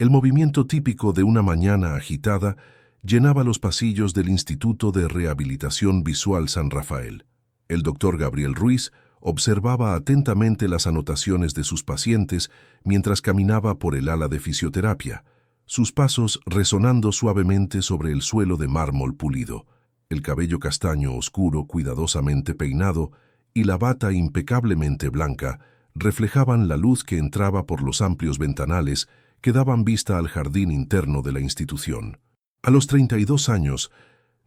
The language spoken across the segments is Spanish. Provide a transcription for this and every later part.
El movimiento típico de una mañana agitada llenaba los pasillos del Instituto de Rehabilitación Visual San Rafael. El doctor Gabriel Ruiz observaba atentamente las anotaciones de sus pacientes mientras caminaba por el ala de fisioterapia, sus pasos resonando suavemente sobre el suelo de mármol pulido, el cabello castaño oscuro cuidadosamente peinado y la bata impecablemente blanca reflejaban la luz que entraba por los amplios ventanales que daban vista al jardín interno de la institución. A los 32 años,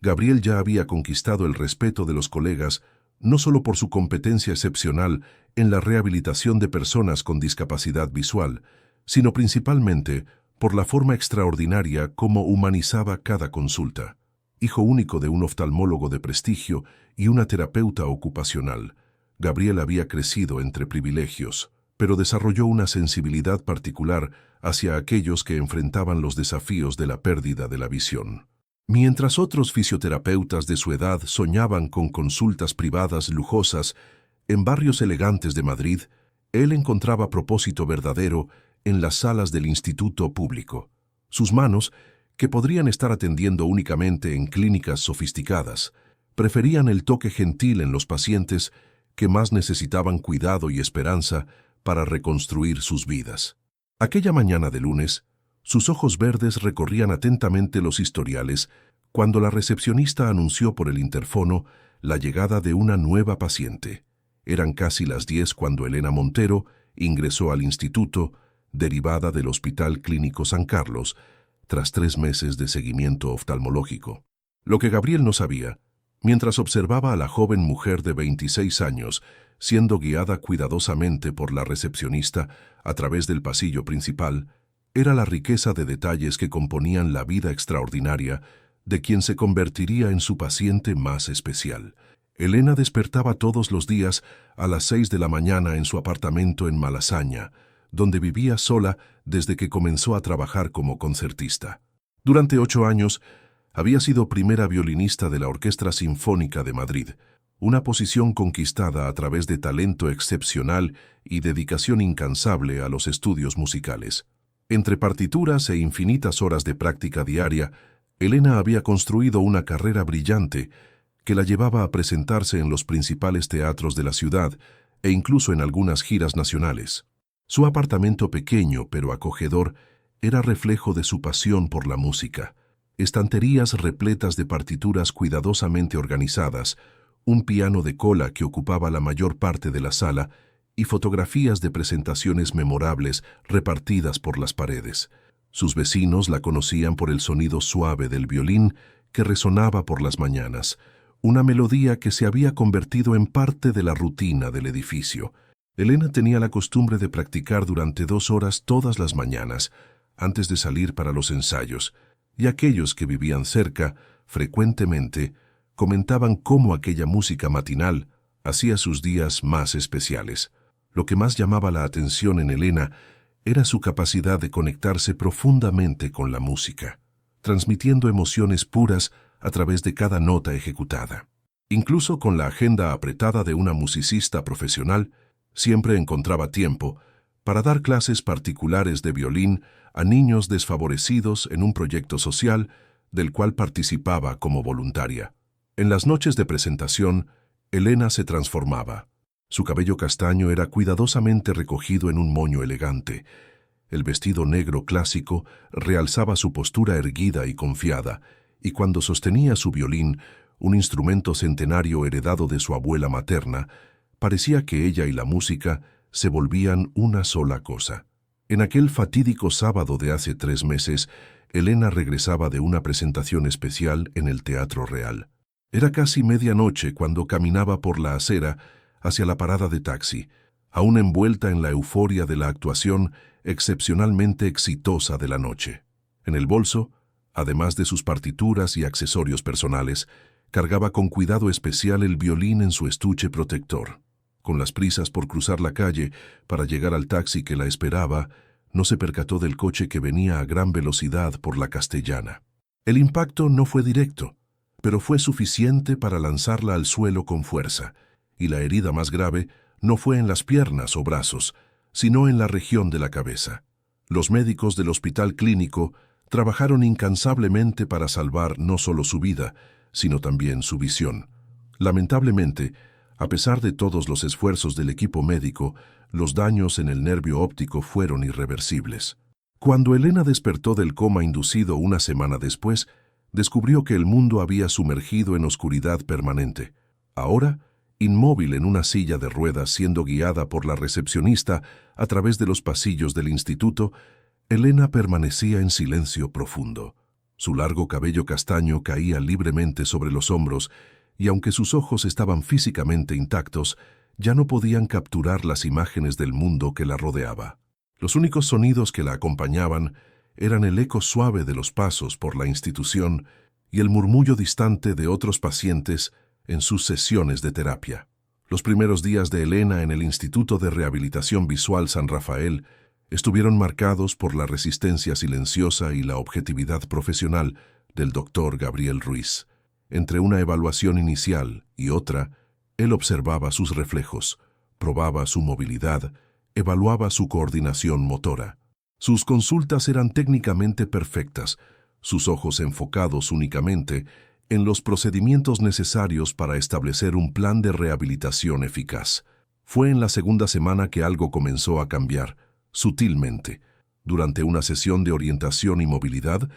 Gabriel ya había conquistado el respeto de los colegas no solo por su competencia excepcional en la rehabilitación de personas con discapacidad visual, sino principalmente por la forma extraordinaria como humanizaba cada consulta. Hijo único de un oftalmólogo de prestigio y una terapeuta ocupacional, Gabriel había crecido entre privilegios, pero desarrolló una sensibilidad particular hacia aquellos que enfrentaban los desafíos de la pérdida de la visión. Mientras otros fisioterapeutas de su edad soñaban con consultas privadas lujosas en barrios elegantes de Madrid, él encontraba propósito verdadero en las salas del instituto público. Sus manos, que podrían estar atendiendo únicamente en clínicas sofisticadas, preferían el toque gentil en los pacientes que más necesitaban cuidado y esperanza para reconstruir sus vidas. Aquella mañana de lunes, sus ojos verdes recorrían atentamente los historiales cuando la recepcionista anunció por el interfono la llegada de una nueva paciente. Eran casi las 10 cuando Elena Montero ingresó al instituto, derivada del Hospital Clínico San Carlos, tras 3 meses de seguimiento oftalmológico. Lo que Gabriel no sabía, mientras observaba a la joven mujer de 26 años siendo guiada cuidadosamente por la recepcionista a través del pasillo principal, era la riqueza de detalles que componían la vida extraordinaria de quien se convertiría en su paciente más especial. Elena despertaba todos los días a las 6 de la mañana en su apartamento en Malasaña, donde vivía sola desde que comenzó a trabajar como concertista. Durante 8 años, había sido primera violinista de la Orquesta Sinfónica de Madrid, una posición conquistada a través de talento excepcional y dedicación incansable a los estudios musicales. Entre partituras e infinitas horas de práctica diaria, Elena había construido una carrera brillante que la llevaba a presentarse en los principales teatros de la ciudad e incluso en algunas giras nacionales. Su apartamento pequeño pero acogedor era reflejo de su pasión por la música. Estanterías repletas de partituras cuidadosamente organizadas, un piano de cola que ocupaba la mayor parte de la sala y fotografías de presentaciones memorables repartidas por las paredes. Sus vecinos la conocían por el sonido suave del violín que resonaba por las mañanas, una melodía que se había convertido en parte de la rutina del edificio. Elena tenía la costumbre de practicar durante 2 horas todas las mañanas, antes de salir para los ensayos, y aquellos que vivían cerca, frecuentemente, comentaban cómo aquella música matinal hacía sus días más especiales. Lo que más llamaba la atención en Elena era su capacidad de conectarse profundamente con la música, transmitiendo emociones puras a través de cada nota ejecutada. Incluso con la agenda apretada de una musicista profesional, siempre encontraba tiempo para dar clases particulares de violín a niños desfavorecidos en un proyecto social del cual participaba como voluntaria. En las noches de presentación, Elena se transformaba. Su cabello castaño era cuidadosamente recogido en un moño elegante. El vestido negro clásico realzaba su postura erguida y confiada, y cuando sostenía su violín, un instrumento centenario heredado de su abuela materna, parecía que ella y la música se volvían una sola cosa. En aquel fatídico sábado de hace 3 meses, Elena regresaba de una presentación especial en el Teatro Real. Era casi medianoche cuando caminaba por la acera hacia la parada de taxi, aún envuelta en la euforia de la actuación excepcionalmente exitosa de la noche. En el bolso, además de sus partituras y accesorios personales, cargaba con cuidado especial el violín en su estuche protector. Con las prisas por cruzar la calle para llegar al taxi que la esperaba, no se percató del coche que venía a gran velocidad por la Castellana. El impacto no fue directo, pero fue suficiente para lanzarla al suelo con fuerza, y la herida más grave no fue en las piernas o brazos, sino en la región de la cabeza. Los médicos del hospital clínico trabajaron incansablemente para salvar no solo su vida, sino también su visión. Lamentablemente, a pesar de todos los esfuerzos del equipo médico, los daños en el nervio óptico fueron irreversibles. Cuando Elena despertó del coma inducido una semana después, descubrió que el mundo había sumergido en oscuridad permanente. Ahora, inmóvil en una silla de ruedas siendo guiada por la recepcionista a través de los pasillos del instituto, Elena permanecía en silencio profundo. Su largo cabello castaño caía libremente sobre los hombros y aunque sus ojos estaban físicamente intactos, ya no podían capturar las imágenes del mundo que la rodeaba. Los únicos sonidos que la acompañaban eran el eco suave de los pasos por la institución y el murmullo distante de otros pacientes en sus sesiones de terapia. Los primeros días de Elena en el Instituto de Rehabilitación Visual San Rafael estuvieron marcados por la resistencia silenciosa y la objetividad profesional del doctor Gabriel Ruiz. Entre una evaluación inicial y otra, él observaba sus reflejos, probaba su movilidad, evaluaba su coordinación motora. Sus consultas eran técnicamente perfectas, sus ojos enfocados únicamente en los procedimientos necesarios para establecer un plan de rehabilitación eficaz. Fue en la segunda semana que algo comenzó a cambiar, sutilmente. Durante una sesión de orientación y movilidad,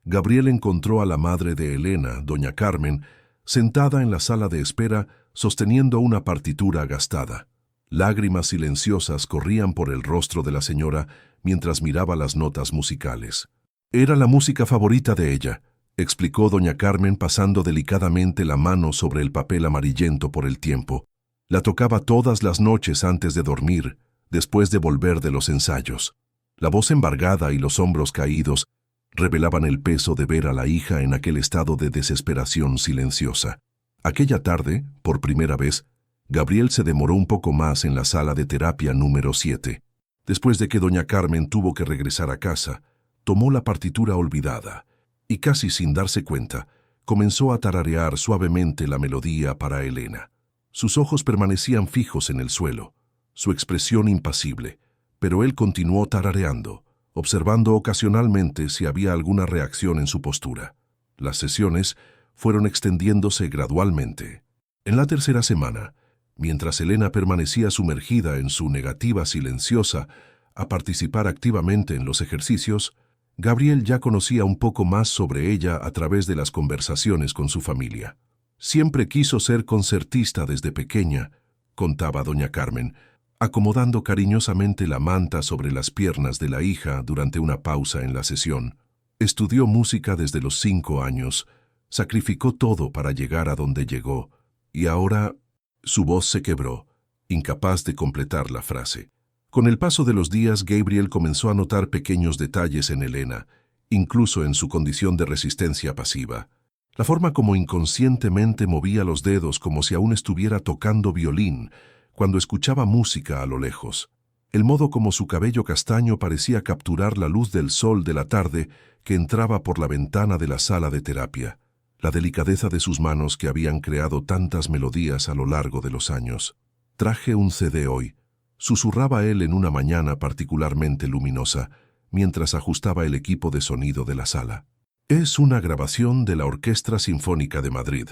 Gabriel encontró a la madre de Elena, doña Carmen, sentada en la sala de espera sosteniendo una partitura gastada. Lágrimas silenciosas corrían por el rostro de la señora mientras miraba las notas musicales. Era la música favorita de ella, explicó doña Carmen pasando delicadamente la mano sobre el papel amarillento por el tiempo. La tocaba todas las noches antes de dormir, después de volver de los ensayos. La voz embargada y los hombros caídos revelaban el peso de ver a la hija en aquel estado de desesperación silenciosa. Aquella tarde, por primera vez, Gabriel se demoró un poco más en la sala de terapia número 7. Después de que doña Carmen tuvo que regresar a casa, tomó la partitura olvidada y casi sin darse cuenta, comenzó a tararear suavemente la melodía para Elena. Sus ojos permanecían fijos en el suelo, su expresión impasible, pero él continuó tarareando, observando ocasionalmente si había alguna reacción en su postura. Las sesiones fueron extendiéndose gradualmente. En la tercera semana, mientras Elena permanecía sumergida en su negativa silenciosa a participar activamente en los ejercicios, Gabriel ya conocía un poco más sobre ella a través de las conversaciones con su familia. Siempre quiso ser concertista desde pequeña, contaba doña Carmen, acomodando cariñosamente la manta sobre las piernas de la hija durante una pausa en la sesión. Estudió música desde los 5 años, sacrificó todo para llegar a donde llegó, y ahora su voz se quebró, incapaz de completar la frase. Con el paso de los días, Gabriel comenzó a notar pequeños detalles en Elena, incluso en su condición de resistencia pasiva. La forma como inconscientemente movía los dedos como si aún estuviera tocando violín cuando escuchaba música a lo lejos. El modo como su cabello castaño parecía capturar la luz del sol de la tarde que entraba por la ventana de la sala de terapia. La delicadeza de sus manos que habían creado tantas melodías a lo largo de los años. «Traje un CD hoy», susurraba él en una mañana particularmente luminosa, mientras ajustaba el equipo de sonido de la sala. «Es una grabación de la Orquesta Sinfónica de Madrid.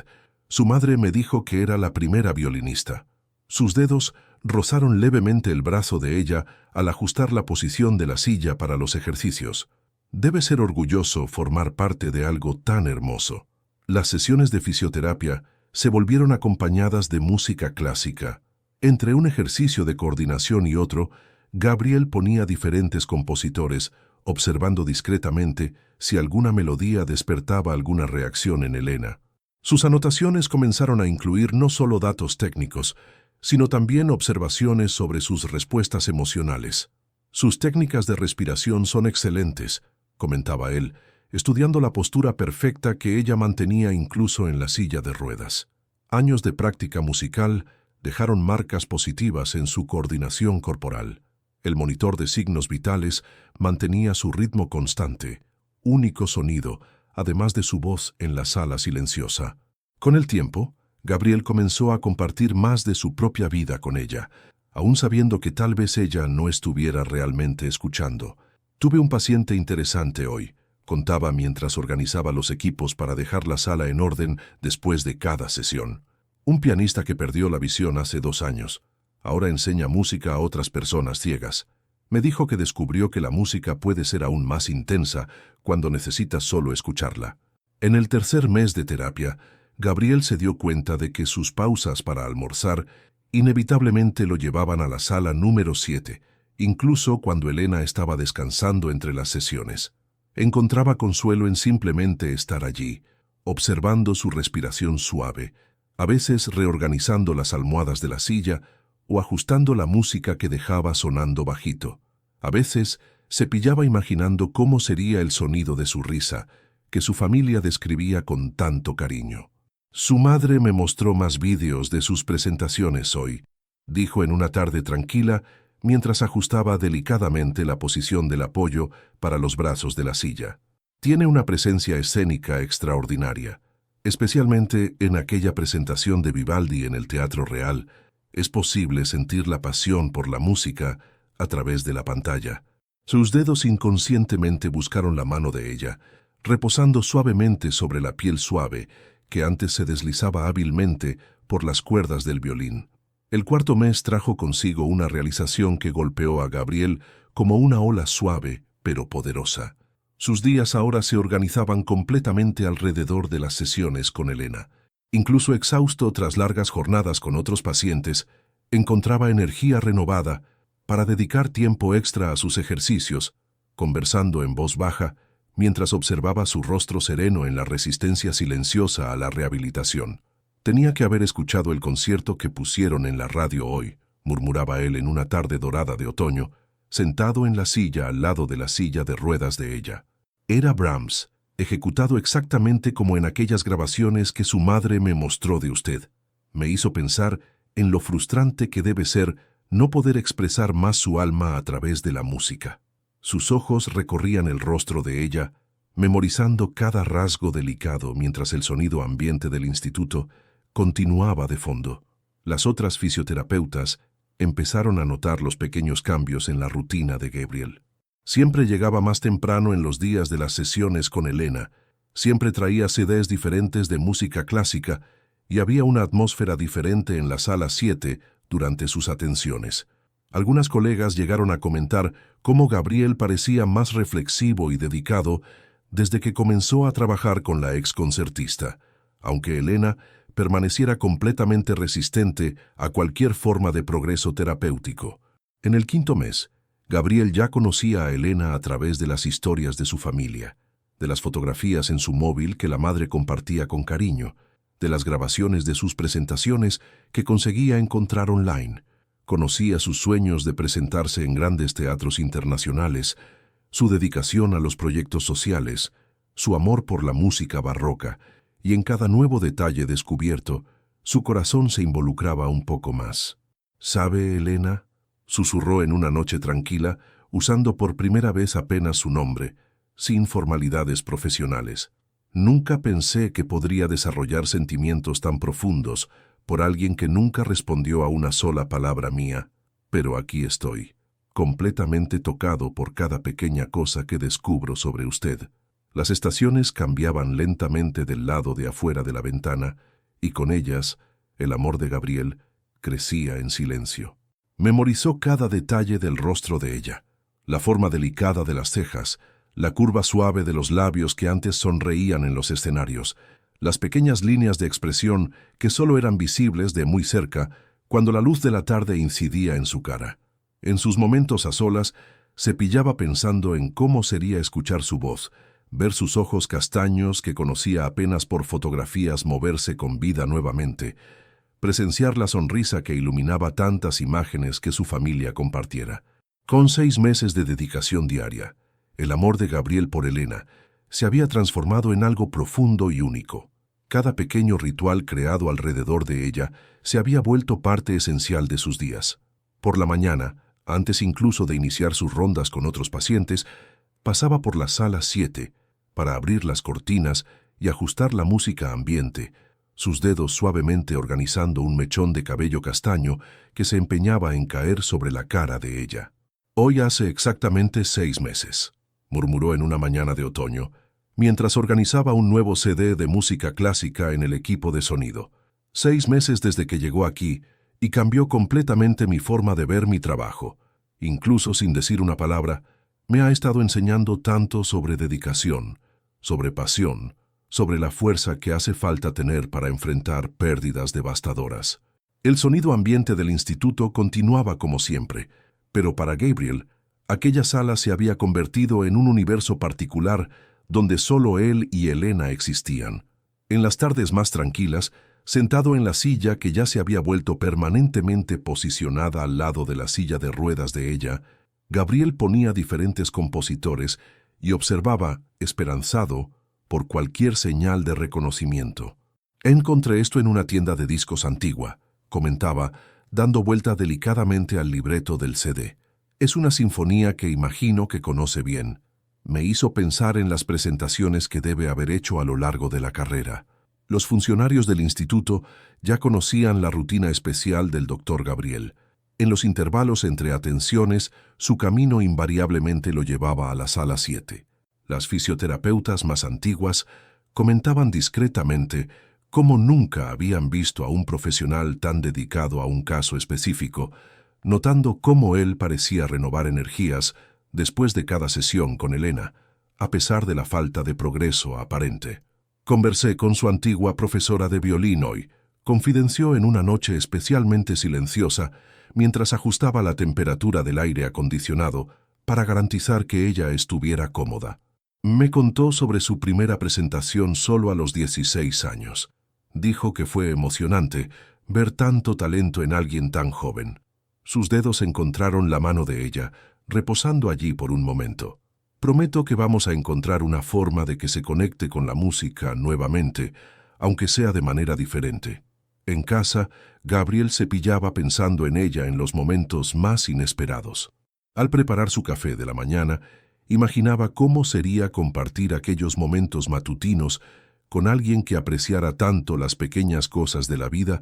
Su madre me dijo que era la primera violinista». Sus dedos rozaron levemente el brazo de ella al ajustar la posición de la silla para los ejercicios. Debe ser orgulloso formar parte de algo tan hermoso. Las sesiones de fisioterapia se volvieron acompañadas de música clásica. Entre un ejercicio de coordinación y otro, Gabriel ponía diferentes compositores, observando discretamente si alguna melodía despertaba alguna reacción en Elena. Sus anotaciones comenzaron a incluir no solo datos técnicos, sino también observaciones sobre sus respuestas emocionales. «Sus técnicas de respiración son excelentes», comentaba él, estudiando la postura perfecta que ella mantenía incluso en la silla de ruedas. Años de práctica musical dejaron marcas positivas en su coordinación corporal. El monitor de signos vitales mantenía su ritmo constante, único sonido, además de su voz en la sala silenciosa. Con el tiempo, Gabriel comenzó a compartir más de su propia vida con ella, aún sabiendo que tal vez ella no estuviera realmente escuchando. Tuve un paciente interesante hoy, contaba mientras organizaba los equipos para dejar la sala en orden después de cada sesión. Un pianista que perdió la visión hace 2 años. Ahora enseña música a otras personas ciegas. Me dijo que descubrió que la música puede ser aún más intensa cuando necesitas solo escucharla. En el tercer mes de terapia, Gabriel se dio cuenta de que sus pausas para almorzar inevitablemente lo llevaban a la sala número 7, incluso cuando Elena estaba descansando entre las sesiones. Encontraba consuelo en simplemente estar allí, observando su respiración suave, a veces reorganizando las almohadas de la silla o ajustando la música que dejaba sonando bajito. A veces se pillaba imaginando cómo sería el sonido de su risa, que su familia describía con tanto cariño. Su madre me mostró más vídeos de sus presentaciones hoy, dijo en una tarde tranquila mientras ajustaba delicadamente la posición del apoyo para los brazos de la silla. Tiene una presencia escénica extraordinaria, especialmente en aquella presentación de Vivaldi en el Teatro Real. Es posible sentir la pasión por la música a través de la pantalla. Sus dedos inconscientemente buscaron la mano de ella, reposando suavemente sobre la piel suave que antes se deslizaba hábilmente por las cuerdas del violín. El cuarto mes trajo consigo una realización que golpeó a Gabriel como una ola suave pero poderosa. Sus días ahora se organizaban completamente alrededor de las sesiones con Elena. Incluso exhausto tras largas jornadas con otros pacientes, encontraba energía renovada para dedicar tiempo extra a sus ejercicios, conversando en voz baja, mientras observaba su rostro sereno en la resistencia silenciosa a la rehabilitación. Tenía que haber escuchado el concierto que pusieron en la radio hoy, murmuraba él en una tarde dorada de otoño, sentado en la silla al lado de la silla de ruedas de ella. Era Brahms, ejecutado exactamente como en aquellas grabaciones que su madre me mostró de usted. Me hizo pensar en lo frustrante que debe ser no poder expresar más su alma a través de la música. Sus ojos recorrían el rostro de ella, memorizando cada rasgo delicado mientras el sonido ambiente del instituto continuaba de fondo. Las otras fisioterapeutas empezaron a notar los pequeños cambios en la rutina de Gabriel. Siempre llegaba más temprano en los días de las sesiones con Elena, siempre traía CDs diferentes de música clásica y había una atmósfera diferente en la sala 7 durante sus atenciones. Algunas colegas llegaron a comentar cómo Gabriel parecía más reflexivo y dedicado desde que comenzó a trabajar con la exconcertista, aunque Elena permaneciera completamente resistente a cualquier forma de progreso terapéutico. En el quinto mes, Gabriel ya conocía a Elena a través de las historias de su familia, de las fotografías en su móvil que la madre compartía con cariño, de las grabaciones de sus presentaciones que conseguía encontrar online. Conocía sus sueños de presentarse en grandes teatros internacionales, su dedicación a los proyectos sociales, su amor por la música barroca, y en cada nuevo detalle descubierto, su corazón se involucraba un poco más. «¿Sabe, Elena?», susurró en una noche tranquila, usando por primera vez apenas su nombre, sin formalidades profesionales. «Nunca pensé que podría desarrollar sentimientos tan profundos por alguien que nunca respondió a una sola palabra mía, pero aquí estoy, completamente tocado por cada pequeña cosa que descubro sobre usted». Las estaciones cambiaban lentamente del lado de afuera de la ventana, y con ellas, el amor de Gabriel crecía en silencio. Memorizó cada detalle del rostro de ella, la forma delicada de las cejas, la curva suave de los labios que antes sonreían en los escenarios, las pequeñas líneas de expresión que solo eran visibles de muy cerca cuando la luz de la tarde incidía en su cara. En sus momentos a solas, se pillaba pensando en cómo sería escuchar su voz, ver sus ojos castaños que conocía apenas por fotografías moverse con vida nuevamente, presenciar la sonrisa que iluminaba tantas imágenes que su familia compartiera. Con 6 meses de dedicación diaria, el amor de Gabriel por Elena se había transformado en algo profundo y único. Cada pequeño ritual creado alrededor de ella se había vuelto parte esencial de sus días. Por la mañana, antes incluso de iniciar sus rondas con otros pacientes, pasaba por la sala 7, para abrir las cortinas y ajustar la música ambiente, sus dedos suavemente organizando un mechón de cabello castaño que se empeñaba en caer sobre la cara de ella. Hoy hace exactamente 6 meses, murmuró en una mañana de otoño, mientras organizaba un nuevo CD de música clásica en el equipo de sonido. 6 meses desde que llegó aquí y cambió completamente mi forma de ver mi trabajo. Incluso sin decir una palabra, me ha estado enseñando tanto sobre dedicación, sobre pasión, sobre la fuerza que hace falta tener para enfrentar pérdidas devastadoras. El sonido ambiente del instituto continuaba como siempre, pero para Gabriel, aquella sala se había convertido en un universo particular donde solo él y Elena existían. En las tardes más tranquilas, sentado en la silla que ya se había vuelto permanentemente posicionada al lado de la silla de ruedas de ella, Gabriel ponía diferentes compositores y observaba, esperanzado, por cualquier señal de reconocimiento. Encontré esto en una tienda de discos antigua, comentaba, dando vuelta delicadamente al libreto del CD. Es una sinfonía que imagino que conoce bien. Me hizo pensar en las presentaciones que debe haber hecho a lo largo de la carrera. Los funcionarios del instituto ya conocían la rutina especial del doctor Gabriel. En los intervalos entre atenciones, su camino invariablemente lo llevaba a la sala 7. Las fisioterapeutas más antiguas comentaban discretamente cómo nunca habían visto a un profesional tan dedicado a un caso específico, notando cómo él parecía renovar energías después de cada sesión con Elena, a pesar de la falta de progreso aparente. Conversé con su antigua profesora de violín hoy, confidenció en una noche especialmente silenciosa mientras ajustaba la temperatura del aire acondicionado para garantizar que ella estuviera cómoda. Me contó sobre su primera presentación solo a los 16 años. Dijo que fue emocionante ver tanto talento en alguien tan joven. Sus dedos encontraron la mano de ella, reposando allí por un momento. Prometo que vamos a encontrar una forma de que se conecte con la música nuevamente, aunque sea de manera diferente. En casa, Gabriel se pillaba pensando en ella en los momentos más inesperados. Al preparar su café de la mañana, imaginaba cómo sería compartir aquellos momentos matutinos con alguien que apreciara tanto las pequeñas cosas de la vida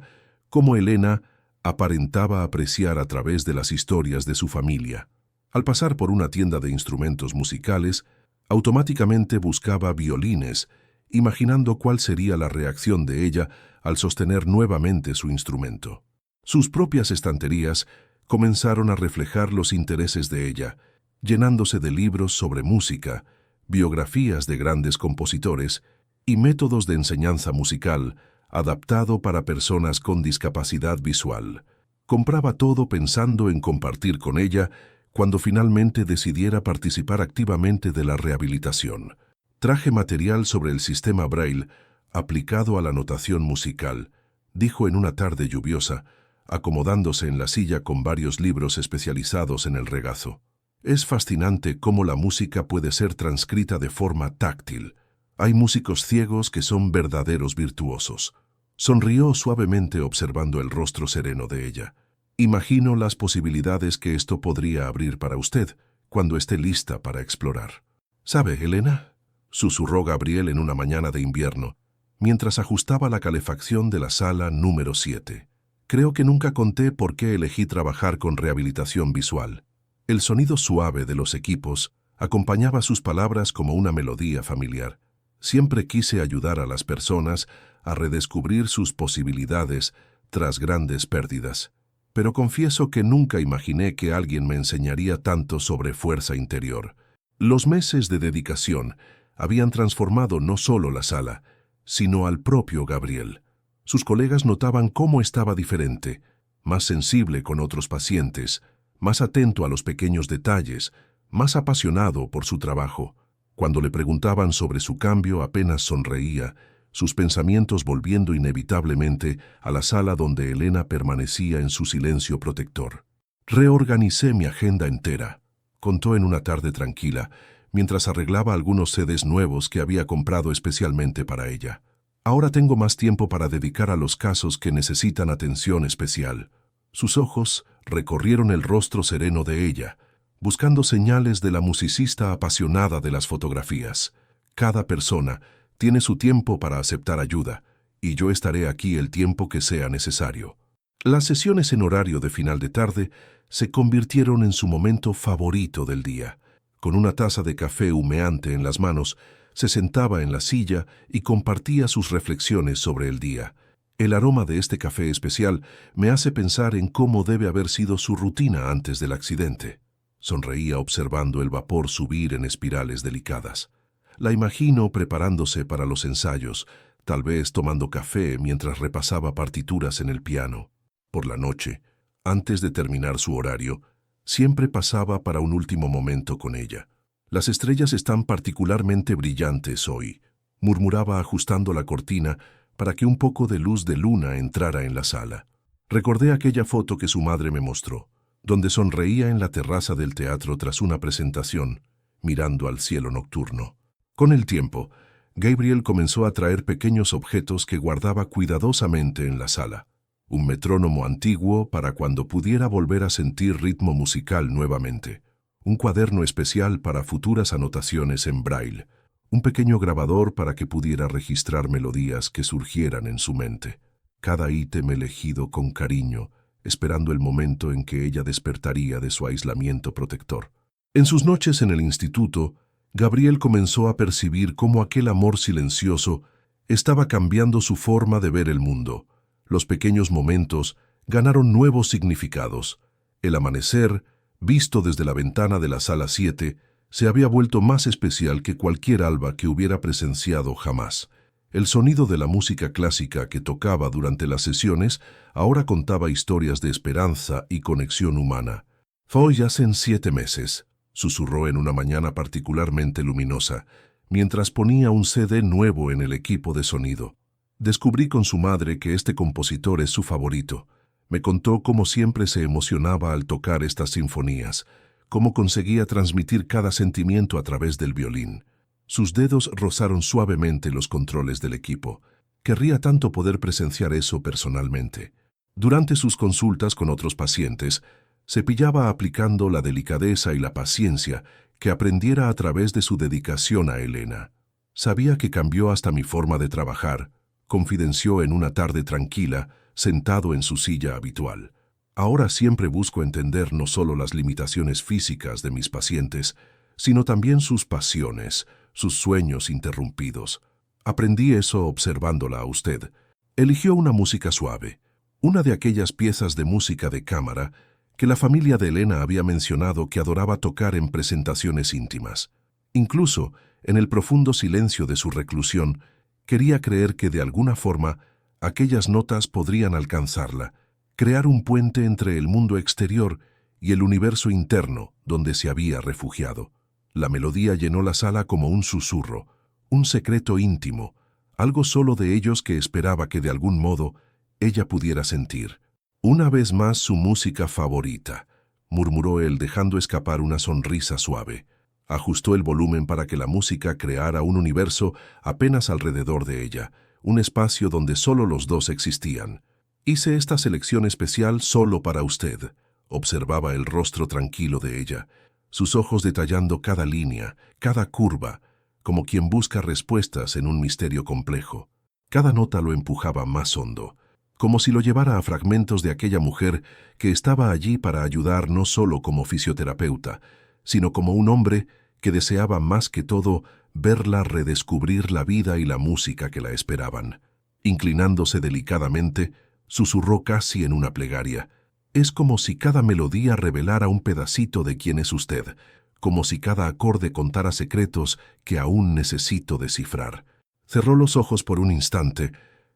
como Elena aparentaba apreciar a través de las historias de su familia. Al pasar por una tienda de instrumentos musicales, automáticamente buscaba violines, imaginando cuál sería la reacción de ella al sostener nuevamente su instrumento. Sus propias estanterías comenzaron a reflejar los intereses de ella, llenándose de libros sobre música, biografías de grandes compositores y métodos de enseñanza musical adaptado para personas con discapacidad visual. Compraba todo pensando en compartir con ella cuando finalmente decidiera participar activamente de la rehabilitación. Traje material sobre el sistema Braille aplicado a la notación musical, dijo en una tarde lluviosa, acomodándose en la silla con varios libros especializados en el regazo. Es fascinante cómo la música puede ser transcrita de forma táctil. Hay músicos ciegos que son verdaderos virtuosos. Sonrió suavemente observando el rostro sereno de ella. Imagino las posibilidades que esto podría abrir para usted cuando esté lista para explorar. ¿Sabe, Elena?, susurró Gabriel en una mañana de invierno, mientras ajustaba la calefacción de la sala número 7. Creo que nunca conté por qué elegí trabajar con rehabilitación visual. El sonido suave de los equipos acompañaba sus palabras como una melodía familiar. Siempre quise ayudar a las personas a redescubrir sus posibilidades tras grandes pérdidas. Pero confieso que nunca imaginé que alguien me enseñaría tanto sobre fuerza interior. Los meses de dedicación habían transformado no solo la sala, sino al propio Gabriel. Sus colegas notaban cómo estaba diferente, más sensible con otros pacientes, más atento a los pequeños detalles, más apasionado por su trabajo. Cuando le preguntaban sobre su cambio, apenas sonreía, sus pensamientos volviendo inevitablemente a la sala donde Elena permanecía en su silencio protector. Reorganicé mi agenda entera, contó en una tarde tranquila, mientras arreglaba algunos CDs nuevos que había comprado especialmente para ella. Ahora tengo más tiempo para dedicar a los casos que necesitan atención especial. Sus ojos recorrieron el rostro sereno de ella, buscando señales de la musicista apasionada de las fotografías. Cada persona tiene su tiempo para aceptar ayuda, y yo estaré aquí el tiempo que sea necesario. Las sesiones en horario de final de tarde se convirtieron en su momento favorito del día. Con una taza de café humeante en las manos, se sentaba en la silla y compartía sus reflexiones sobre el día. El aroma de este café especial me hace pensar en cómo debe haber sido su rutina antes del accidente. Sonreía observando el vapor subir en espirales delicadas. La imagino preparándose para los ensayos, tal vez tomando café mientras repasaba partituras en el piano. Por la noche, antes de terminar su horario, siempre pasaba para un último momento con ella. Las estrellas están particularmente brillantes hoy, murmuraba ajustando la cortina para que un poco de luz de luna entrara en la sala. Recordé aquella foto que su madre me mostró, donde sonreía en la terraza del teatro tras una presentación, mirando al cielo nocturno. Con el tiempo, Gabriel comenzó a traer pequeños objetos que guardaba cuidadosamente en la sala. Un metrónomo antiguo para cuando pudiera volver a sentir ritmo musical nuevamente. Un cuaderno especial para futuras anotaciones en braille. Un pequeño grabador para que pudiera registrar melodías que surgieran en su mente. Cada ítem elegido con cariño, esperando el momento en que ella despertaría de su aislamiento protector. En sus noches en el instituto, Gabriel comenzó a percibir cómo aquel amor silencioso estaba cambiando su forma de ver el mundo. Los pequeños momentos ganaron nuevos significados. El amanecer, visto desde la ventana de la sala 7, se había vuelto más especial que cualquier alba que hubiera presenciado jamás. El sonido de la música clásica que tocaba durante las sesiones ahora contaba historias de esperanza y conexión humana. «Hoy hacen 7 meses», susurró en una mañana particularmente luminosa, mientras ponía un CD nuevo en el equipo de sonido. Descubrí con su madre que este compositor es su favorito. Me contó cómo siempre se emocionaba al tocar estas sinfonías, cómo conseguía transmitir cada sentimiento a través del violín. Sus dedos rozaron suavemente los controles del equipo. Querría tanto poder presenciar eso personalmente. Durante sus consultas con otros pacientes, se pillaba aplicando la delicadeza y la paciencia que aprendiera a través de su dedicación a Elena. Sabía que cambió hasta mi forma de trabajar, confidenció en una tarde tranquila, sentado en su silla habitual. Ahora siempre busco entender no solo las limitaciones físicas de mis pacientes, sino también sus pasiones, sus sueños interrumpidos. Aprendí eso observándola a usted. Eligió una música suave, una de aquellas piezas de música de cámara que la familia de Elena había mencionado que adoraba tocar en presentaciones íntimas. Incluso, en el profundo silencio de su reclusión, quería creer que de alguna forma aquellas notas podrían alcanzarla, crear un puente entre el mundo exterior y el universo interno donde se había refugiado. La melodía llenó la sala como un susurro, un secreto íntimo, algo solo de ellos que esperaba que de algún modo ella pudiera sentir. «Una vez más su música favorita», murmuró él dejando escapar una sonrisa suave. Ajustó el volumen para que la música creara un universo apenas alrededor de ella, un espacio donde solo los dos existían. «Hice esta selección especial solo para usted», observaba el rostro tranquilo de ella, sus ojos detallando cada línea, cada curva, como quien busca respuestas en un misterio complejo. Cada nota lo empujaba más hondo, como si lo llevara a fragmentos de aquella mujer que estaba allí para ayudar no solo como fisioterapeuta, sino como un hombre que deseaba más que todo verla redescubrir la vida y la música que la esperaban. Inclinándose delicadamente, susurró casi en una plegaria. «Es como si cada melodía revelara un pedacito de quién es usted, como si cada acorde contara secretos que aún necesito descifrar». Cerró los ojos por un instante,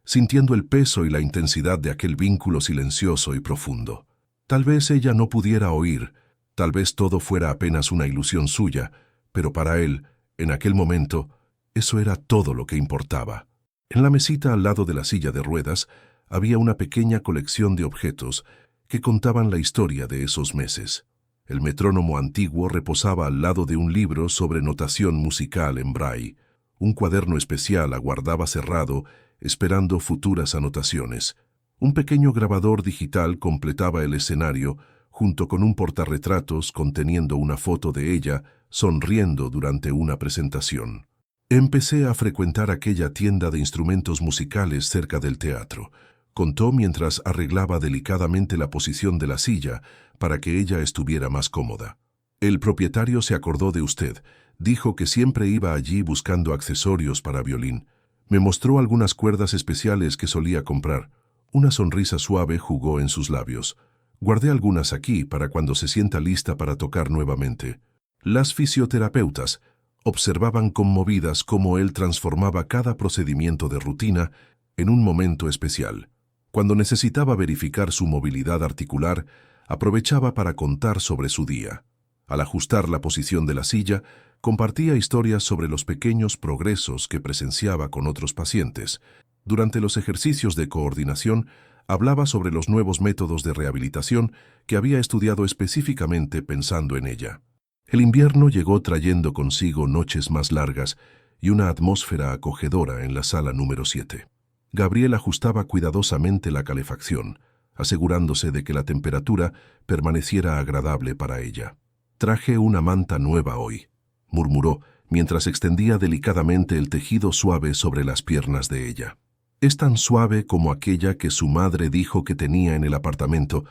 sintiendo el peso y la intensidad de aquel vínculo silencioso y profundo. Tal vez ella no pudiera oír, tal vez todo fuera apenas una ilusión suya, pero para él, en aquel momento, eso era todo lo que importaba. En la mesita al lado de la silla de ruedas había una pequeña colección de objetos que contaban la historia de esos meses. El metrónomo antiguo reposaba al lado de un libro sobre notación musical en braille. Un cuaderno especial aguardaba cerrado, esperando futuras anotaciones. Un pequeño grabador digital completaba el escenario, junto con un portarretratos conteniendo una foto de ella sonriendo durante una presentación. Empecé a frecuentar aquella tienda de instrumentos musicales cerca del teatro, contó mientras arreglaba delicadamente la posición de la silla para que ella estuviera más cómoda. El propietario se acordó de usted. Dijo que siempre iba allí buscando accesorios para violín. Me mostró algunas cuerdas especiales que solía comprar. Una sonrisa suave jugó en sus labios. Guardé algunas aquí para cuando se sienta lista para tocar nuevamente. Las fisioterapeutas observaban conmovidas cómo él transformaba cada procedimiento de rutina en un momento especial. Cuando necesitaba verificar su movilidad articular, aprovechaba para contar sobre su día. Al ajustar la posición de la silla, compartía historias sobre los pequeños progresos que presenciaba con otros pacientes. Durante los ejercicios de coordinación, hablaba sobre los nuevos métodos de rehabilitación que había estudiado específicamente pensando en ella. El invierno llegó trayendo consigo noches más largas y una atmósfera acogedora en la sala número 7. Gabriel ajustaba cuidadosamente la calefacción, asegurándose de que la temperatura permaneciera agradable para ella. «Traje una manta nueva hoy», murmuró, mientras extendía delicadamente el tejido suave sobre las piernas de ella. «Es tan suave como aquella que su madre dijo que tenía en el apartamento,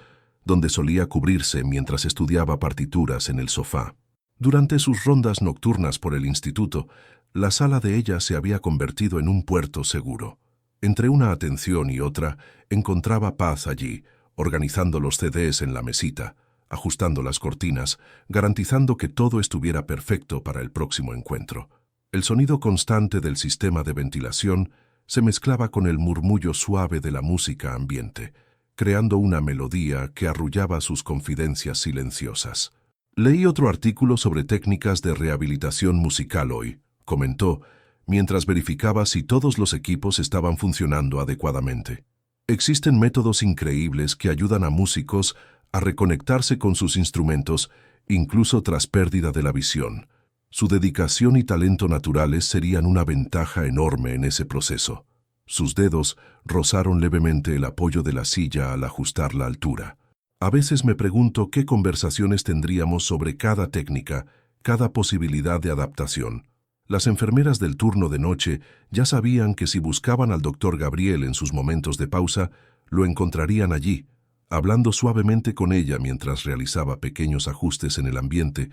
donde solía cubrirse mientras estudiaba partituras en el sofá». Durante sus rondas nocturnas por el instituto, la sala de ella se había convertido en un puerto seguro. Entre una atención y otra, encontraba paz allí, organizando los CDs en la mesita, ajustando las cortinas, garantizando que todo estuviera perfecto para el próximo encuentro. El sonido constante del sistema de ventilación se mezclaba con el murmullo suave de la música ambiente, creando una melodía que arrullaba sus confidencias silenciosas. «Leí otro artículo sobre técnicas de rehabilitación musical hoy», comentó, mientras verificaba si todos los equipos estaban funcionando adecuadamente. «Existen métodos increíbles que ayudan a músicos a reconectarse con sus instrumentos, incluso tras pérdida de la visión. Su dedicación y talento naturales serían una ventaja enorme en ese proceso». Sus dedos rozaron levemente el apoyo de la silla al ajustar la altura. «A veces me pregunto qué conversaciones tendríamos sobre cada técnica, cada posibilidad de adaptación». Las enfermeras del turno de noche ya sabían que si buscaban al doctor Gabriel en sus momentos de pausa, lo encontrarían allí, hablando suavemente con ella mientras realizaba pequeños ajustes en el ambiente,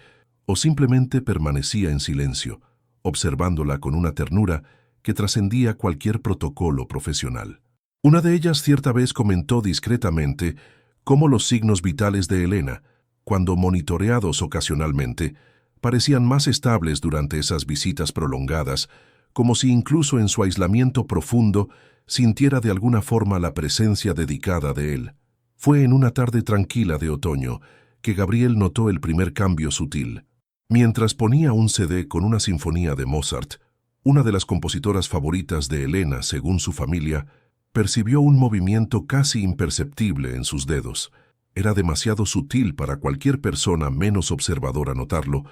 o simplemente permanecía en silencio, observándola con una ternura que trascendía cualquier protocolo profesional. Una de ellas cierta vez comentó discretamente cómo los signos vitales de Elena, cuando monitoreados ocasionalmente, parecían más estables durante esas visitas prolongadas, como si incluso en su aislamiento profundo sintiera de alguna forma la presencia dedicada de él. Fue en una tarde tranquila de otoño que Gabriel notó el primer cambio sutil. Mientras ponía un CD con una sinfonía de Mozart, una de las compositoras favoritas de Elena según su familia, percibió un movimiento casi imperceptible en sus dedos. Era demasiado sutil para cualquier persona menos observadora notarlo,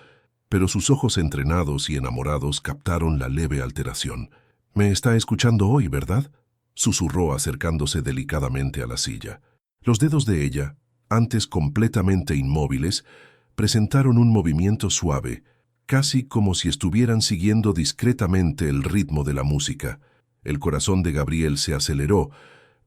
pero sus ojos entrenados y enamorados captaron la leve alteración. «Me está escuchando hoy, ¿verdad?», susurró acercándose delicadamente a la silla. Los dedos de ella, antes completamente inmóviles, presentaron un movimiento suave, casi como si estuvieran siguiendo discretamente el ritmo de la música. El corazón de Gabriel se aceleró,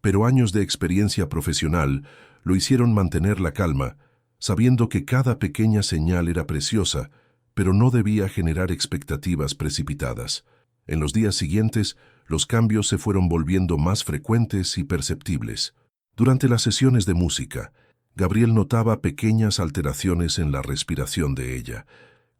pero años de experiencia profesional lo hicieron mantener la calma, sabiendo que cada pequeña señal era preciosa, pero no debía generar expectativas precipitadas. En los días siguientes, los cambios se fueron volviendo más frecuentes y perceptibles. Durante las sesiones de música, Gabriel notaba pequeñas alteraciones en la respiración de ella,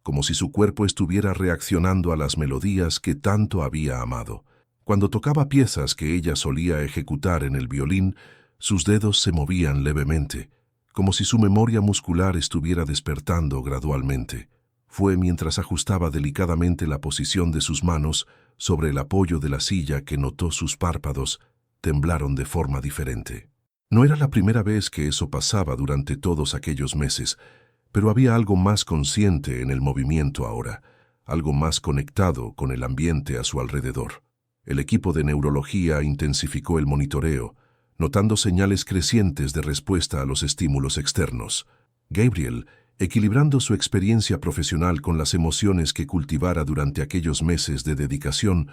como si su cuerpo estuviera reaccionando a las melodías que tanto había amado. Cuando tocaba piezas que ella solía ejecutar en el violín, sus dedos se movían levemente, como si su memoria muscular estuviera despertando gradualmente. Fue mientras ajustaba delicadamente la posición de sus manos sobre el apoyo de la silla que notó sus párpados temblaron de forma diferente. No era la primera vez que eso pasaba durante todos aquellos meses, pero había algo más consciente en el movimiento ahora, algo más conectado con el ambiente a su alrededor. El equipo de neurología intensificó el monitoreo, notando señales crecientes de respuesta a los estímulos externos. Gabriel, equilibrando su experiencia profesional con las emociones que cultivara durante aquellos meses de dedicación,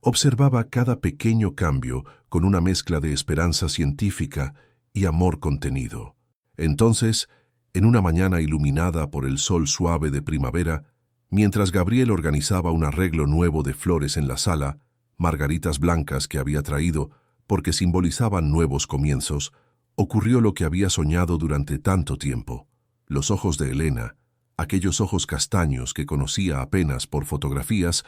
Observaba cada pequeño cambio con una mezcla de esperanza científica y amor contenido. Entonces, en una mañana iluminada por el sol suave de primavera, mientras Gabriel organizaba un arreglo nuevo de flores en la sala, margaritas blancas que había traído porque simbolizaban nuevos comienzos, ocurrió lo que había soñado durante tanto tiempo. Los ojos de Elena, aquellos ojos castaños que conocía apenas por fotografías,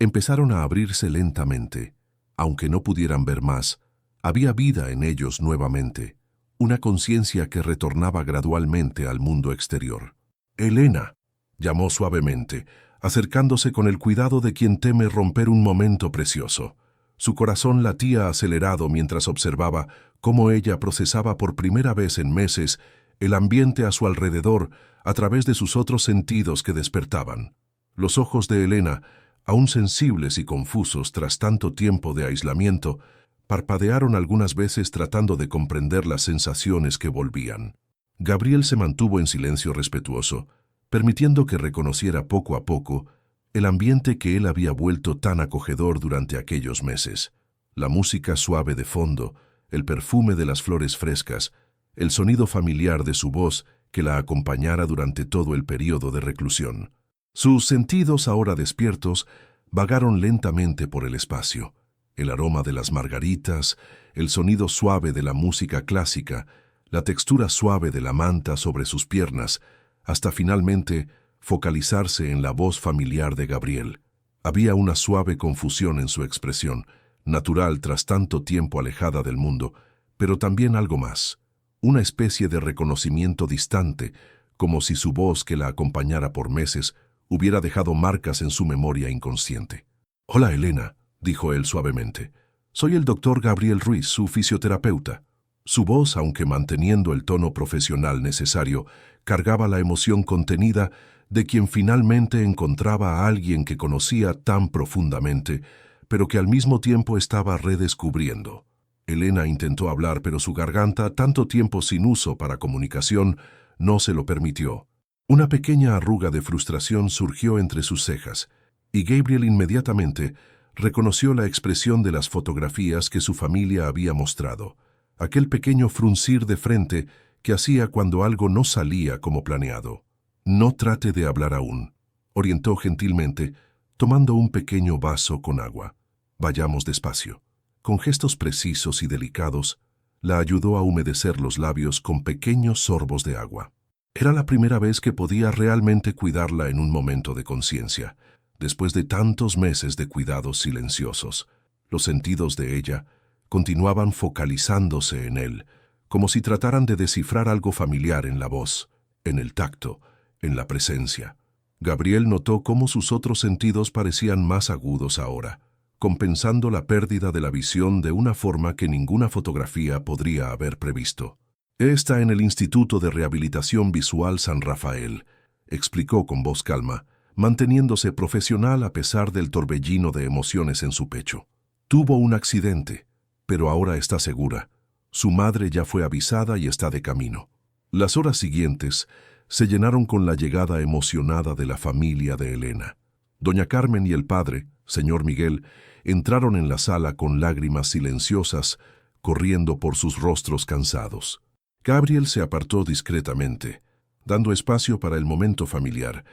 empezaron a abrirse lentamente. Aunque no pudieran ver más, había vida en ellos nuevamente, una conciencia que retornaba gradualmente al mundo exterior. «Elena», llamó suavemente, acercándose con el cuidado de quien teme romper un momento precioso. Su corazón latía acelerado mientras observaba cómo ella procesaba por primera vez en meses el ambiente a su alrededor a través de sus otros sentidos que despertaban. Los ojos de Elena, aún sensibles y confusos tras tanto tiempo de aislamiento, parpadearon algunas veces tratando de comprender las sensaciones que volvían. Gabriel se mantuvo en silencio respetuoso, permitiendo que reconociera poco a poco el ambiente que él había vuelto tan acogedor durante aquellos meses. La música suave de fondo, el perfume de las flores frescas, el sonido familiar de su voz que la acompañara durante todo el período de reclusión. Sus sentidos, ahora despiertos, vagaron lentamente por el espacio. El aroma de las margaritas, el sonido suave de la música clásica, la textura suave de la manta sobre sus piernas, hasta finalmente focalizarse en la voz familiar de Gabriel. Había una suave confusión en su expresión, natural tras tanto tiempo alejada del mundo, pero también algo más, una especie de reconocimiento distante, como si su voz que la acompañara por meses hubiera dejado marcas en su memoria inconsciente. «Hola, Elena», dijo él suavemente. «Soy el doctor Gabriel Ruiz, su fisioterapeuta». Su voz, aunque manteniendo el tono profesional necesario, cargaba la emoción contenida de quien finalmente encontraba a alguien que conocía tan profundamente, pero que al mismo tiempo estaba redescubriendo. Elena intentó hablar, pero su garganta, tanto tiempo sin uso para comunicación, no se lo permitió. Una pequeña arruga de frustración surgió entre sus cejas, y Gabriel inmediatamente reconoció la expresión de las fotografías que su familia había mostrado, aquel pequeño fruncir de frente que hacía cuando algo no salía como planeado. «No trate de hablar aún», orientó gentilmente, tomando un pequeño vaso con agua. «Vayamos despacio». Con gestos precisos y delicados, la ayudó a humedecer los labios con pequeños sorbos de agua. Era la primera vez que podía realmente cuidarla en un momento de conciencia, después de tantos meses de cuidados silenciosos. Los sentidos de ella continuaban focalizándose en él, como si trataran de descifrar algo familiar en la voz, en el tacto, en la presencia. Gabriel notó cómo sus otros sentidos parecían más agudos ahora, compensando la pérdida de la visión de una forma que ninguna fotografía podría haber previsto. «Está en el Instituto de Rehabilitación Visual San Rafael», explicó con voz calma, manteniéndose profesional a pesar del torbellino de emociones en su pecho. «Tuvo un accidente, pero ahora está segura. Su madre ya fue avisada y está de camino». Las horas siguientes se llenaron con la llegada emocionada de la familia de Elena. Doña Carmen y el padre, señor Miguel, entraron en la sala con lágrimas silenciosas corriendo por sus rostros cansados. Gabriel se apartó discretamente, dando espacio para el momento familiar,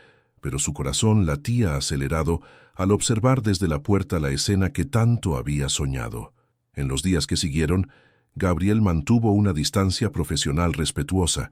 pero su corazón latía acelerado al observar desde la puerta la escena que tanto había soñado. En los días que siguieron, Gabriel mantuvo una distancia profesional respetuosa,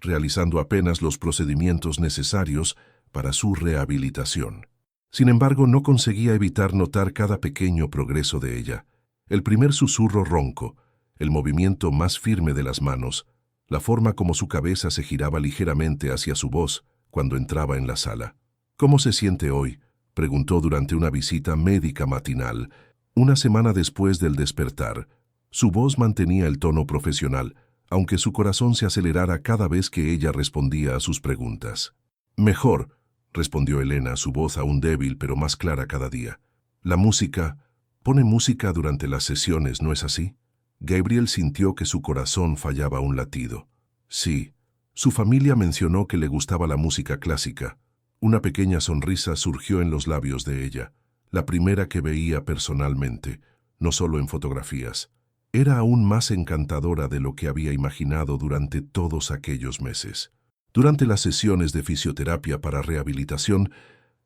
realizando apenas los procedimientos necesarios para su rehabilitación. Sin embargo, no conseguía evitar notar cada pequeño progreso de ella. El primer susurro ronco, el movimiento más firme de las manos, la forma como su cabeza se giraba ligeramente hacia su voz cuando entraba en la sala. «¿Cómo se siente hoy?», preguntó durante una visita médica matinal, una semana después del despertar. Su voz mantenía el tono profesional, aunque su corazón se acelerara cada vez que ella respondía a sus preguntas. «Mejor», respondió Elena, su voz aún débil pero más clara cada día. «La música, pone música durante las sesiones, ¿no es así?» Gabriel sintió que su corazón fallaba un latido. Sí, su familia mencionó que le gustaba la música clásica. Una pequeña sonrisa surgió en los labios de ella. la primera que veía personalmente, no solo en fotografías. Era aún más encantadora de lo que había imaginado durante todos aquellos meses. Durante las sesiones de fisioterapia para rehabilitación,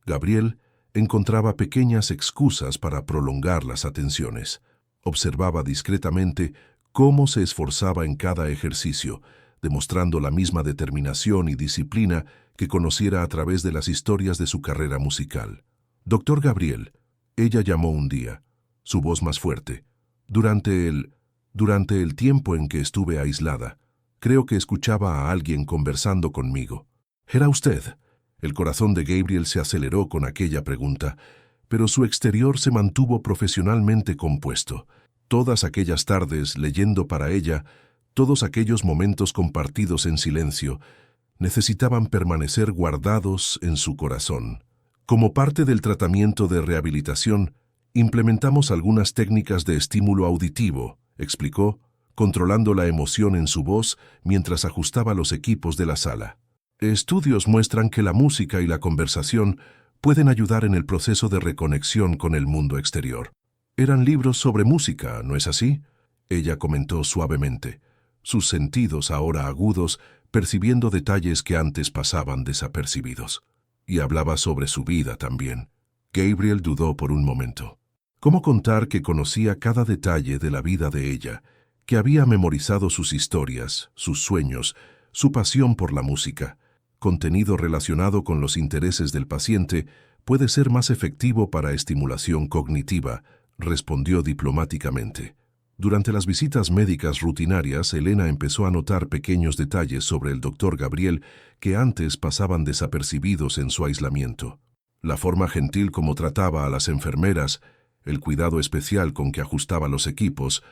Gabriel encontraba pequeñas excusas para prolongar las atenciones. Observaba discretamente cómo se esforzaba en cada ejercicio, demostrando la misma determinación y disciplina que conociera a través de las historias de su carrera musical. Doctor Gabriel, ella llamó un día, su voz más fuerte. Durante el tiempo en que estuve aislada, creo que escuchaba a alguien conversando conmigo. ¿Era usted? El corazón de Gabriel se aceleró con aquella pregunta, pero su exterior se mantuvo profesionalmente compuesto. Todas aquellas tardes leyendo para ella, todos aquellos momentos compartidos en silencio, necesitaban permanecer guardados en su corazón. Como parte del tratamiento de rehabilitación, implementamos algunas técnicas de estímulo auditivo, explicó, controlando la emoción en su voz mientras ajustaba los equipos de la sala. Estudios muestran que la música y la conversación pueden ayudar en el proceso de reconexión con el mundo exterior. Eran libros sobre música, ¿no es así? Ella comentó suavemente, sus sentidos ahora agudos, percibiendo detalles que antes pasaban desapercibidos. Y hablaba sobre su vida también. Gabriel dudó por un momento. ¿Cómo contar que conocía cada detalle de la vida de ella, que había memorizado sus historias, sus sueños, su pasión por la música? Contenido relacionado con los intereses del paciente puede ser más efectivo para estimulación cognitiva, respondió diplomáticamente. Durante las visitas médicas rutinarias, Elena empezó a notar pequeños detalles sobre el doctor Gabriel que antes pasaban desapercibidos en su aislamiento. La forma gentil como trataba a las enfermeras, el cuidado especial con que ajustaba los equipos,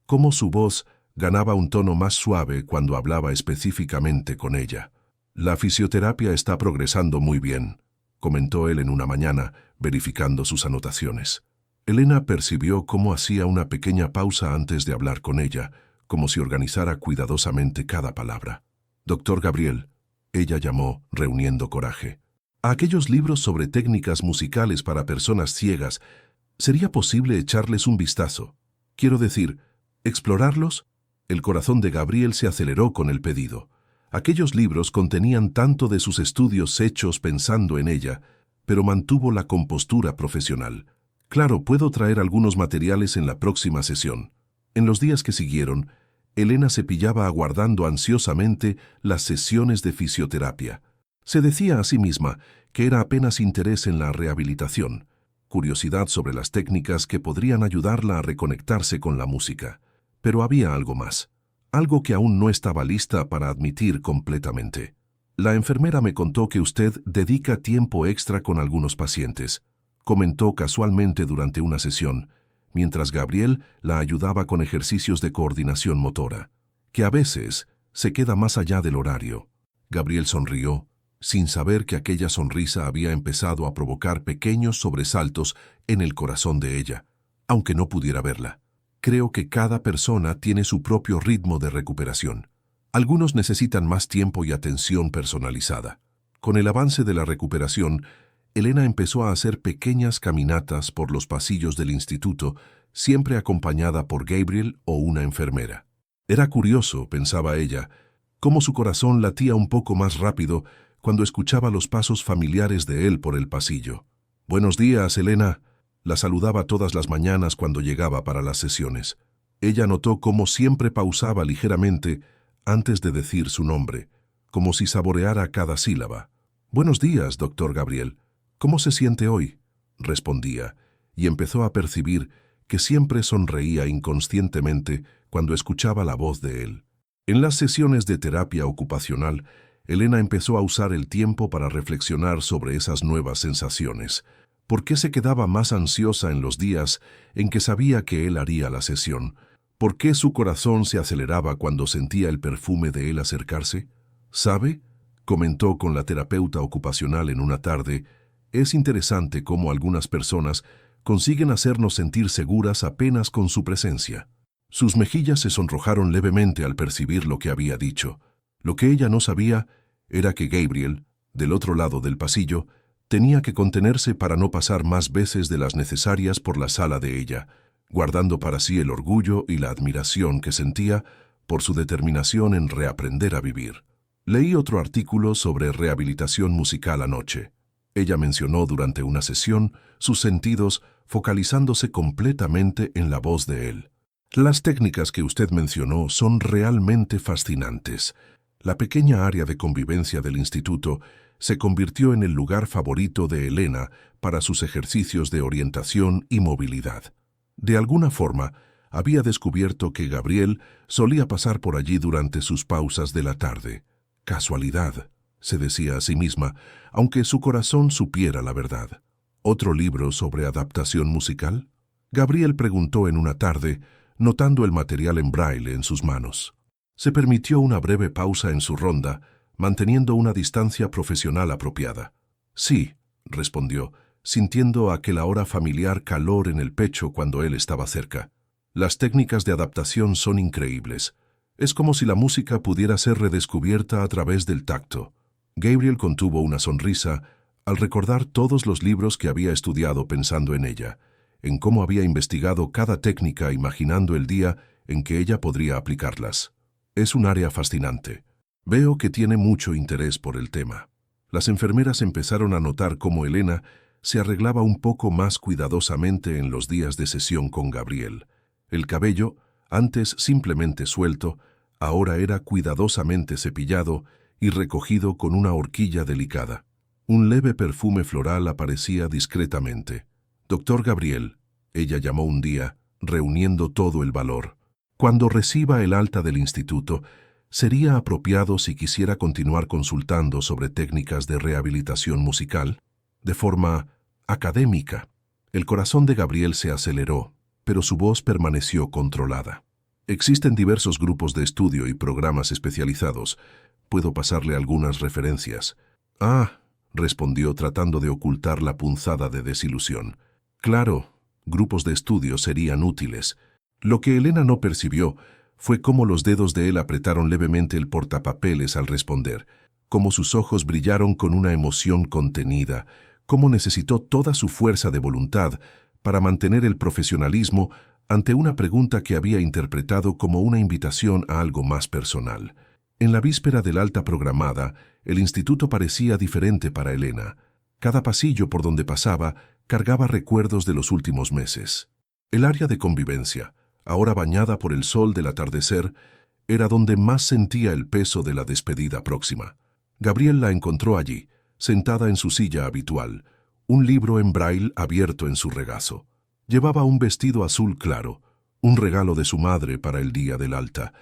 cómo su voz ganaba un tono más suave cuando hablaba específicamente con ella. La fisioterapia está progresando muy bien, comentó él en una mañana, verificando sus anotaciones. Elena percibió cómo hacía una pequeña pausa antes de hablar con ella, como si organizara cuidadosamente cada palabra. Doctor Gabriel, ella llamó, reuniendo coraje. A aquellos libros sobre técnicas musicales para personas ciegas, ¿sería posible echarles un vistazo? Quiero decir, ¿explorarlos? El corazón de Gabriel se aceleró con el pedido. Aquellos libros contenían tanto de sus estudios hechos pensando en ella, pero mantuvo la compostura profesional. Claro, puedo traer algunos materiales en la próxima sesión. En los días que siguieron, Elena se pillaba aguardando ansiosamente las sesiones de fisioterapia. Se decía a sí misma que era apenas interés en la rehabilitación, curiosidad sobre las técnicas que podrían ayudarla a reconectarse con la música. Pero había algo más, algo que aún no estaba lista para admitir completamente. La enfermera me contó que usted dedica tiempo extra con algunos pacientes, comentó casualmente durante una sesión, mientras Gabriel la ayudaba con ejercicios de coordinación motora, que a veces se queda más allá del horario. Gabriel sonrió, sin saber que aquella sonrisa había empezado a provocar pequeños sobresaltos en el corazón de ella, aunque no pudiera verla. Creo que cada persona tiene su propio ritmo de recuperación. Algunos necesitan más tiempo y atención personalizada. Con el avance de la recuperación, Elena empezó a hacer pequeñas caminatas por los pasillos del instituto, siempre acompañada por Gabriel o una enfermera. Era curioso, pensaba ella, cómo su corazón latía un poco más rápido cuando escuchaba los pasos familiares de él por el pasillo. «Buenos días, Elena», la saludaba todas las mañanas cuando llegaba para las sesiones. Ella notó cómo siempre pausaba ligeramente antes de decir su nombre, como si saboreara cada sílaba. «Buenos días, doctor Gabriel. ¿Cómo se siente hoy?», respondía, y empezó a percibir que siempre sonreía inconscientemente cuando escuchaba la voz de él. En las sesiones de terapia ocupacional, Elena empezó a usar el tiempo para reflexionar sobre esas nuevas sensaciones. ¿Por qué se quedaba más ansiosa en los días en que sabía que él haría la sesión? ¿Por qué su corazón se aceleraba cuando sentía el perfume de él acercarse? «¿Sabe?», comentó con la terapeuta ocupacional en una tarde, «es interesante cómo algunas personas consiguen hacernos sentir seguras apenas con su presencia». Sus mejillas se sonrojaron levemente al percibir lo que había dicho. Lo que ella no sabía era que Gabriel, del otro lado del pasillo, Tenía que contenerse para no pasar más veces de las necesarias por la sala de ella, guardando para sí el orgullo y la admiración que sentía por su determinación en reaprender a vivir. Leí otro artículo sobre rehabilitación musical anoche. Ella mencionó durante una sesión sus sentidos focalizándose completamente en la voz de él. Las técnicas que usted mencionó son realmente fascinantes. La pequeña área de convivencia del instituto se convirtió en el lugar favorito de Elena para sus ejercicios de orientación y movilidad. De alguna forma, había descubierto que Gabriel solía pasar por allí durante sus pausas de la tarde. Casualidad, se decía a sí misma, aunque su corazón supiera la verdad. ¿Otro libro sobre adaptación musical? Gabriel preguntó en una tarde, notando el material en braille en sus manos. Se permitió una breve pausa en su ronda, manteniendo una distancia profesional apropiada. Sí, respondió, sintiendo aquel ahora familiar calor en el pecho cuando él estaba cerca. Las técnicas de adaptación son increíbles. Es como si la música pudiera ser redescubierta a través del tacto. Gabriel contuvo una sonrisa al recordar todos los libros que había estudiado pensando en ella, en cómo había investigado cada técnica imaginando el día en que ella podría aplicarlas. Es un área fascinante. Veo que tiene mucho interés por el tema. Las enfermeras empezaron a notar cómo Elena se arreglaba un poco más cuidadosamente en los días de sesión con Gabriel. El cabello, antes simplemente suelto, ahora era cuidadosamente cepillado y recogido con una horquilla delicada. Un leve perfume floral aparecía discretamente. «Doctor Gabriel», ella llamó un día, reuniendo todo el valor. «Cuando reciba el alta del instituto, ¿sería apropiado si quisiera continuar consultando sobre técnicas de rehabilitación musical? De forma académica». El corazón de Gabriel se aceleró, pero su voz permaneció controlada. «Existen diversos grupos de estudio y programas especializados. Puedo pasarle algunas referencias». «Ah», respondió tratando de ocultar la punzada de desilusión. «Claro, grupos de estudio serían útiles». Lo que Elena no percibió fue cómo los dedos de él apretaron levemente el portapapeles al responder, cómo sus ojos brillaron con una emoción contenida, cómo necesitó toda su fuerza de voluntad para mantener el profesionalismo ante una pregunta que había interpretado como una invitación a algo más personal. En la víspera del alta programada, el instituto parecía diferente para Elena. Cada pasillo por donde pasaba cargaba recuerdos de los últimos meses. El área de convivencia, ahora bañada por el sol del atardecer, era donde más sentía el peso de la despedida próxima. Gabriel la encontró allí, sentada en su silla habitual, un libro en braille abierto en su regazo. Llevaba un vestido azul claro, un regalo de su madre para el día del alta,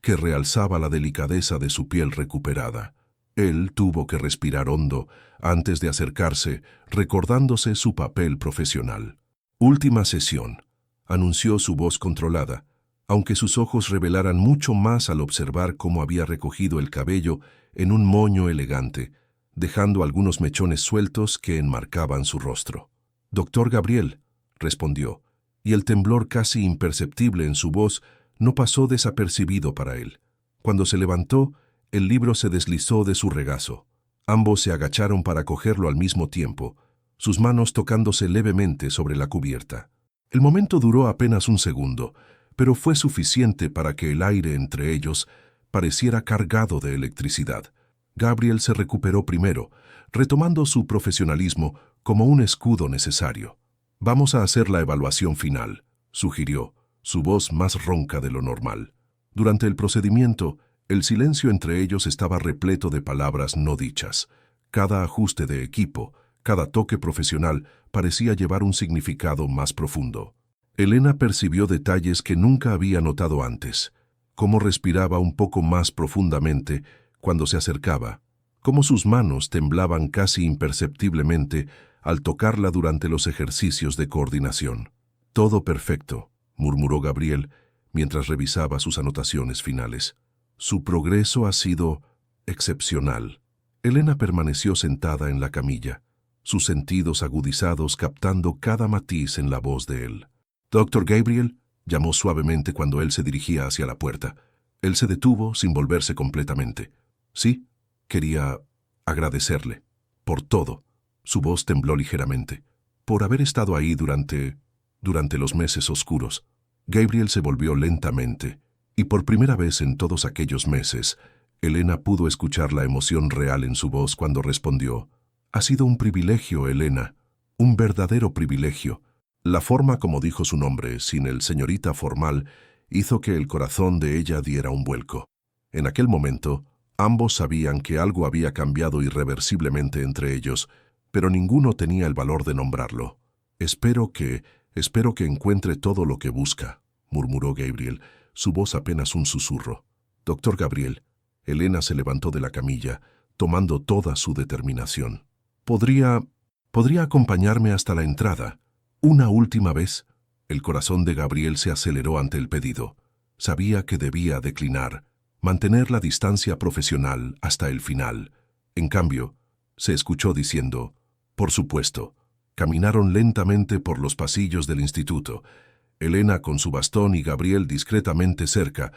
que realzaba la delicadeza de su piel recuperada. Él tuvo que respirar hondo antes de acercarse, recordándose su papel profesional. «Última sesión», anunció su voz controlada, aunque sus ojos revelaran mucho más al observar cómo había recogido el cabello en un moño elegante, dejando algunos mechones sueltos que enmarcaban su rostro. «Doctor Gabriel», respondió, y el temblor casi imperceptible en su voz no pasó desapercibido para él. Cuando se levantó, el libro se deslizó de su regazo. Ambos se agacharon para cogerlo al mismo tiempo, sus manos tocándose levemente sobre la cubierta. El momento duró apenas un segundo, pero fue suficiente para que el aire entre ellos pareciera cargado de electricidad. Gabriel se recuperó primero, retomando su profesionalismo como un escudo necesario. «Vamos a hacer la evaluación final», sugirió, su voz más ronca de lo normal. Durante el procedimiento, el silencio entre ellos estaba repleto de palabras no dichas. Cada ajuste de equipo, cada toque profesional parecía llevar un significado más profundo. Elena percibió detalles que nunca había notado antes. Cómo respiraba un poco más profundamente cuando se acercaba, cómo sus manos temblaban casi imperceptiblemente al tocarla durante los ejercicios de coordinación. «Todo perfecto», murmuró Gabriel mientras revisaba sus anotaciones finales. «Su progreso ha sido excepcional». Elena permaneció sentada en la camilla, sus sentidos agudizados captando cada matiz en la voz de él. «Doctor Gabriel», llamó suavemente cuando él se dirigía hacia la puerta. Él se detuvo sin volverse completamente. «Sí, quería agradecerle. Por todo». Su voz tembló ligeramente. Por haber estado ahí durante los meses oscuros. Gabriel se volvió lentamente, y por primera vez en todos aquellos meses, Elena pudo escuchar la emoción real en su voz cuando respondió: «Ha sido un privilegio, Elena, un verdadero privilegio». La forma como dijo su nombre, sin el señorita formal, hizo que el corazón de ella diera un vuelco. En aquel momento, ambos sabían que algo había cambiado irreversiblemente entre ellos, pero ninguno tenía el valor de nombrarlo. Espero que encuentre todo lo que busca», murmuró Gabriel, su voz apenas un susurro. «Doctor Gabriel». Elena se levantó de la camilla, tomando toda su determinación. ¿Podría acompañarme hasta la entrada? ¿Una última vez?» El corazón de Gabriel se aceleró ante el pedido. Sabía que debía declinar, mantener la distancia profesional hasta el final. En cambio, se escuchó diciendo: «Por supuesto». Caminaron lentamente por los pasillos del instituto, Elena con su bastón y Gabriel discretamente cerca,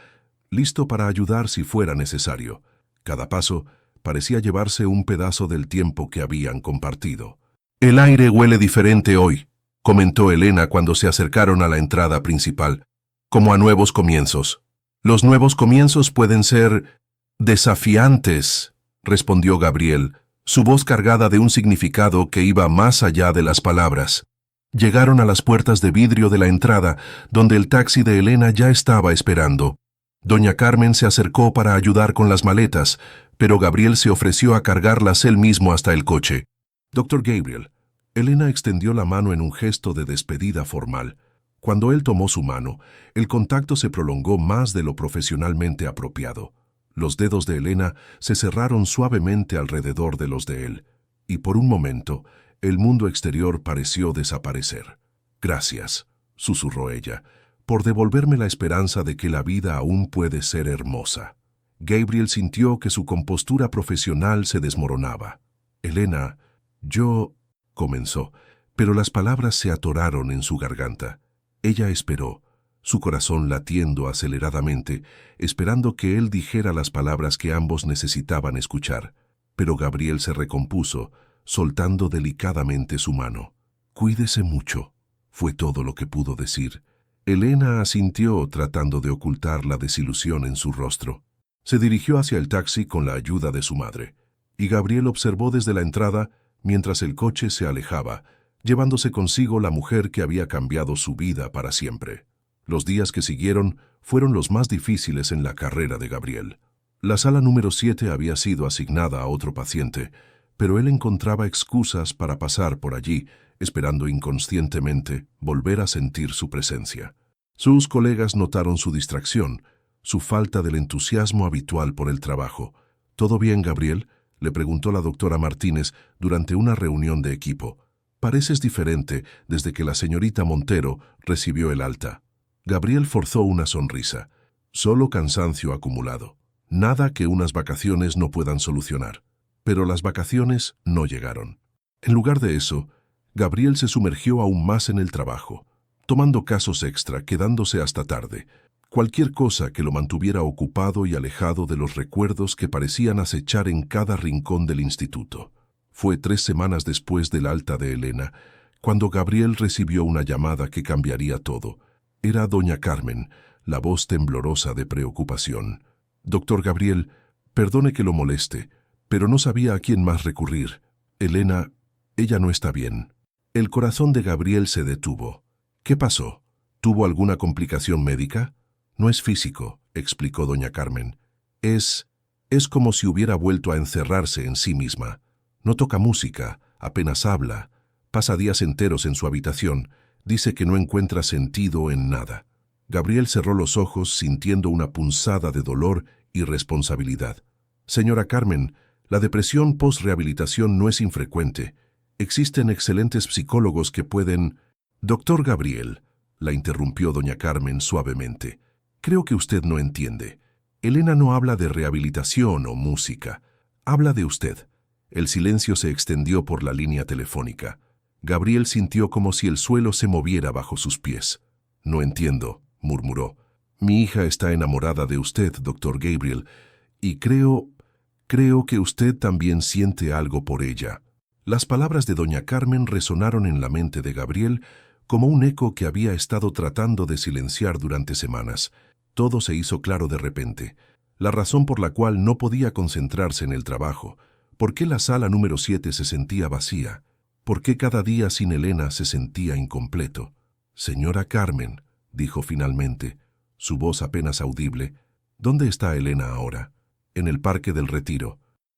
listo para ayudar si fuera necesario. Cada paso parecía llevarse un pedazo del tiempo que habían compartido. «El aire huele diferente hoy», comentó Elena cuando se acercaron a la entrada principal, «como a nuevos comienzos». «Los nuevos comienzos pueden ser desafiantes», respondió Gabriel, su voz cargada de un significado que iba más allá de las palabras. Llegaron a las puertas de vidrio de la entrada, donde el taxi de Elena ya estaba esperando. Doña Carmen se acercó para ayudar con las maletas, pero Gabriel se ofreció a cargarlas él mismo hasta el coche. «Doctor Gabriel». Elena extendió la mano en un gesto de despedida formal. Cuando él tomó su mano, el contacto se prolongó más de lo profesionalmente apropiado. Los dedos de Elena se cerraron suavemente alrededor de los de él, y por un momento el mundo exterior pareció desaparecer. «Gracias», susurró ella, «por devolverme la esperanza de que la vida aún puede ser hermosa». Gabriel sintió que su compostura profesional se desmoronaba. «Elena, yo...» comenzó, pero las palabras se atoraron en su garganta. Ella esperó, su corazón latiendo aceleradamente, esperando que él dijera las palabras que ambos necesitaban escuchar. Pero Gabriel se recompuso, soltando delicadamente su mano. «Cuídese mucho», fue todo lo que pudo decir. Elena asintió, tratando de ocultar la desilusión en su rostro. Se dirigió hacia el taxi con la ayuda de su madre, y Gabriel observó desde la entrada mientras el coche se alejaba, llevándose consigo la mujer que había cambiado su vida para siempre. Los días que siguieron fueron los más difíciles en la carrera de Gabriel. La sala número 7 había sido asignada a otro paciente, pero él encontraba excusas para pasar por allí, esperando inconscientemente volver a sentir su presencia. Sus colegas notaron su distracción, su falta del entusiasmo habitual por el trabajo. «¿Todo bien, Gabriel?», le preguntó la doctora Martínez durante una reunión de equipo. «Pareces diferente desde que la señorita Montero recibió el alta». Gabriel forzó una sonrisa. «Solo cansancio acumulado. Nada que unas vacaciones no puedan solucionar». Pero las vacaciones no llegaron. En lugar de eso, Gabriel se sumergió aún más en el trabajo, tomando casos extra, quedándose hasta tarde. Cualquier cosa que lo mantuviera ocupado y alejado de los recuerdos que parecían acechar en cada rincón del instituto. Fue 3 semanas después del alta de Elena, cuando Gabriel recibió una llamada que cambiaría todo. Era doña Carmen, la voz temblorosa de preocupación. «Doctor Gabriel, perdone que lo moleste, pero no sabía a quién más recurrir. Elena, ella no está bien». El corazón de Gabriel se detuvo. «¿Qué pasó? ¿Tuvo alguna complicación médica?» «No es físico», explicó doña Carmen. Es como si hubiera vuelto a encerrarse en sí misma. No toca música, apenas habla, pasa días enteros en su habitación, dice que no encuentra sentido en nada». Gabriel cerró los ojos sintiendo una punzada de dolor y responsabilidad. «Señora Carmen, la depresión post-rehabilitación no es infrecuente. Existen excelentes psicólogos que pueden...» «Doctor Gabriel», la interrumpió doña Carmen suavemente, «creo que usted no entiende. Elena no habla de rehabilitación o música. Habla de usted». El silencio se extendió por la línea telefónica. Gabriel sintió como si el suelo se moviera bajo sus pies. «No entiendo», murmuró. «Mi hija está enamorada de usted, doctor Gabriel, y creo que usted también siente algo por ella». Las palabras de doña Carmen resonaron en la mente de Gabriel como un eco que había estado tratando de silenciar durante semanas. Todo se hizo claro de repente. La razón por la cual no podía concentrarse en el trabajo, por qué la sala número 7 se sentía vacía, por qué cada día sin Elena se sentía incompleto. «Señora Carmen», dijo finalmente, su voz apenas audible, «¿dónde está Elena ahora?» «En el Parque del Retiro.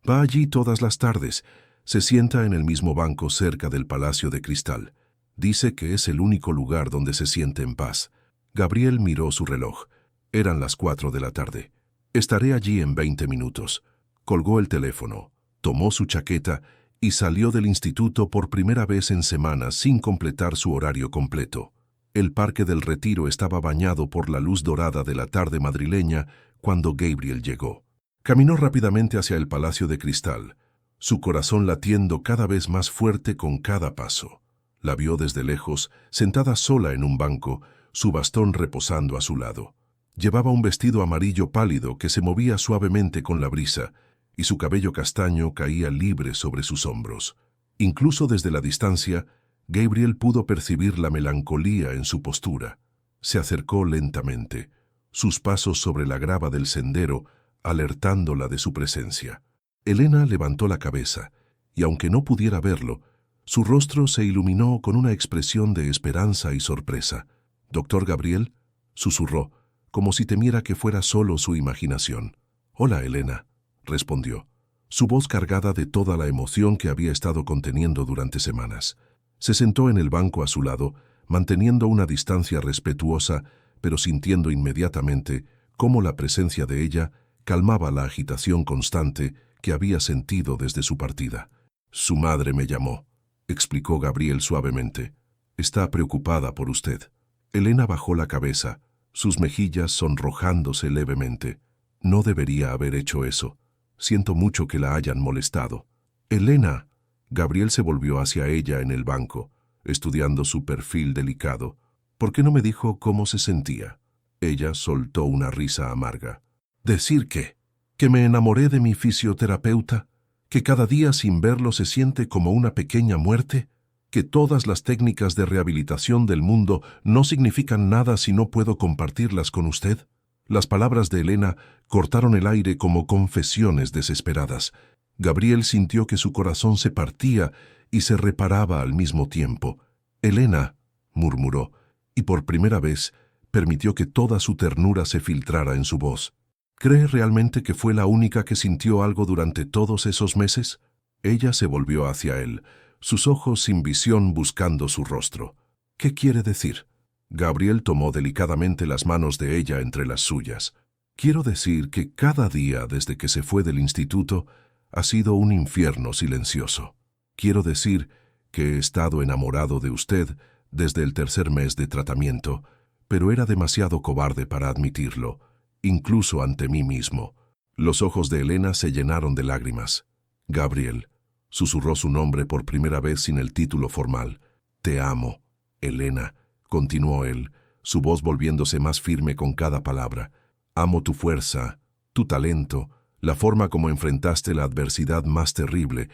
Va allí todas las tardes. Se sienta en el mismo banco cerca del Palacio de Cristal. Dice que es el único lugar donde se siente en paz». Gabriel miró su reloj. Eran las 4 de la tarde. «Estaré allí en 20 minutos». Colgó el teléfono, tomó su chaqueta y salió del instituto por primera vez en semanas sin completar su horario completo. El Parque del Retiro estaba bañado por la luz dorada de la tarde madrileña cuando Gabriel llegó. Caminó rápidamente hacia el Palacio de Cristal, su corazón latiendo cada vez más fuerte con cada paso. La vio desde lejos, sentada sola en un banco, su bastón reposando a su lado. Llevaba un vestido amarillo pálido que se movía suavemente con la brisa, y su cabello castaño caía libre sobre sus hombros. Incluso desde la distancia, Gabriel pudo percibir la melancolía en su postura. Se acercó lentamente, sus pasos sobre la grava del sendero, alertándola de su presencia. Elena levantó la cabeza, y aunque no pudiera verlo, su rostro se iluminó con una expresión de esperanza y sorpresa. «¿Doctor Gabriel?», susurró, como si temiera que fuera solo su imaginación. «Hola, Elena», respondió, su voz cargada de toda la emoción que había estado conteniendo durante semanas. Se sentó en el banco a su lado, manteniendo una distancia respetuosa, pero sintiendo inmediatamente cómo la presencia de ella calmaba la agitación constante que había sentido desde su partida. «Su madre me llamó», explicó Gabriel suavemente. «Está preocupada por usted». Elena bajó la cabeza, sus mejillas sonrojándose levemente. «No debería haber hecho eso. Siento mucho que la hayan molestado». «Elena». Gabriel se volvió hacia ella en el banco, estudiando su perfil delicado. «¿Por qué no me dijo cómo se sentía?» Ella soltó una risa amarga. «¿Decir qué? ¿Que me enamoré de mi fisioterapeuta? ¿Que cada día sin verlo se siente como una pequeña muerte? ¿Que todas las técnicas de rehabilitación del mundo no significan nada si no puedo compartirlas con usted?» Las palabras de Elena cortaron el aire como confesiones desesperadas. Gabriel sintió que su corazón se partía y se reparaba al mismo tiempo. «Elena», murmuró, y por primera vez permitió que toda su ternura se filtrara en su voz. «¿Cree realmente que fue la única que sintió algo durante todos esos meses?» Ella se volvió hacia él, sus ojos sin visión buscando su rostro. «¿Qué quiere decir?» Gabriel tomó delicadamente las manos de ella entre las suyas. «Quiero decir que cada día desde que se fue del instituto ha sido un infierno silencioso. Quiero decir que he estado enamorado de usted desde el 3er mes de tratamiento, pero era demasiado cobarde para admitirlo, incluso ante mí mismo». Los ojos de Elena se llenaron de lágrimas. «Gabriel», susurró su nombre por primera vez sin el título formal. «Te amo, Elena», continuó él, su voz volviéndose más firme con cada palabra. «Amo tu fuerza, tu talento, la forma como enfrentaste la adversidad más terrible,